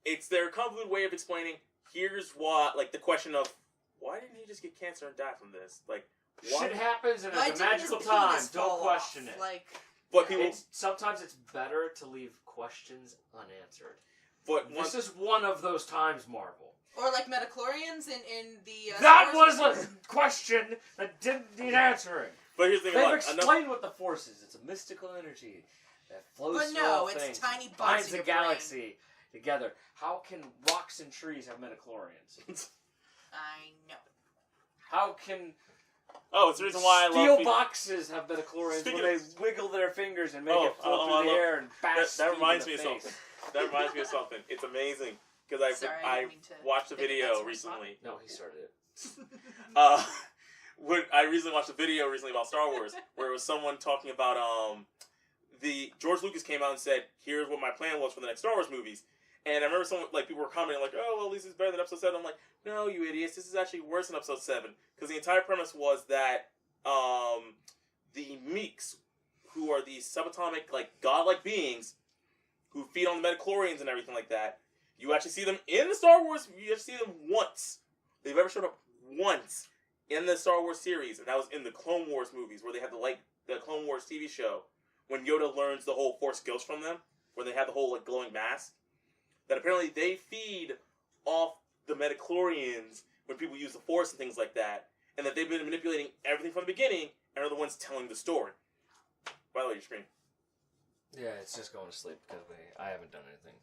B: It's their convoluted way of explaining, here's what, like, the question of, why didn't he just get cancer and die from this? Like, why?
E: Shit happens and
D: Why
E: it's a
D: didn't
E: magical
D: his
E: time.
D: penis
E: Don't
D: fall
E: question
D: off?
E: it.
D: Like,
B: But people...
E: Sometimes it's better to leave questions unanswered.
B: But
E: This is one of those times, Marvel.
D: or like metachlorians in the...
E: That
D: Star
E: was
D: Wars
E: a question that didn't need answering.
B: But here's the thing.
E: They've
B: Look,
E: explained what the Force is. It's a mystical energy that flows
D: But
E: through
D: no,
E: all
D: it's
E: things,
D: tiny bugs
E: binds
D: in
E: the
D: your
E: galaxy together. How can rocks and trees have midichlorians?
D: I know.
E: How can
B: Oh, it's the reason why I
E: steel
B: love people.
E: boxes have midichlorians
B: Speaking
E: when they
B: of-
E: wiggle their fingers and make
B: Oh,
E: it float
B: oh,
E: through
B: I
E: the
B: love-
E: air and bash
B: That reminds
E: Steve
B: me
E: in
B: of
E: the
B: something.
E: face?
B: That reminds me of something. It's amazing because
D: Sorry, I
B: I
D: didn't mean to
B: watched a
D: think
B: video
D: that's my
B: recently.
E: No, he started it.
B: When I recently watched a video about Star Wars where it was someone talking about the George Lucas came out and said, "Here's what my plan was for the next Star Wars movies." And I remember people were commenting like, "Oh, well, this is better than Episode 7." I'm like, "No, you idiots! This is actually worse than Episode 7 because the entire premise was that the Meeks, who are these subatomic, like godlike beings, who feed on the midichlorians and everything like that, you actually see them in the Star Wars. You actually see them once. They've ever showed up once in the Star Wars series, and that was in the Clone Wars movies, where they had the Clone Wars TV show, when Yoda learns the whole Force skills from them, where they have the whole like glowing mask. That apparently they feed off the midichlorians when people use the Force and things like that, and that they've been manipulating everything from the beginning and are the ones telling the story. By the way, your screen.
E: Yeah, it's just going to sleep because I haven't done anything.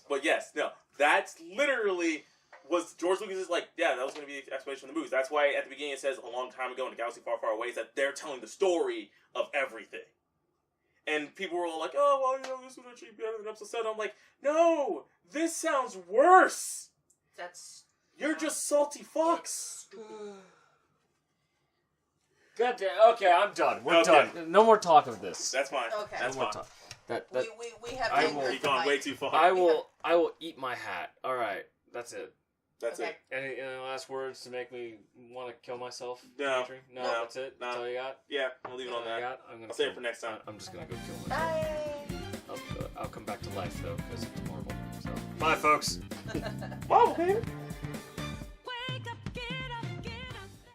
B: But yes, no, that's literally was George Lucas is like, yeah, that was going to be the explanation of the movies. That's why at the beginning it says a long time ago in a galaxy far, far away, is that they're telling the story of everything. And people were all like, oh, well, this would actually be better than Episode 7. I'm like, no, this sounds worse. You're just salty fucks.
E: God damn. Okay, I'm done. We're done. No more talk of this.
B: That's fine.
D: Okay.
B: That's
E: No more
B: fine.
E: talk. That
D: We have
E: I
D: angered
E: will-
D: the
B: You've gone
D: mic.
B: way too far.
E: I will eat my hat. All right, that's it.
B: That's
D: Okay.
B: it.
E: Any last words to make me want to kill myself?
B: No.
E: Dimitri? No,
B: No.
E: that's it. That's
B: No.
E: all you got.
B: Yeah, we'll leave it on that. I'll save it for next time.
E: I'm just gonna go kill myself. I'll come back to life though because it's Marvel. So bye, folks.
B: Wow, man.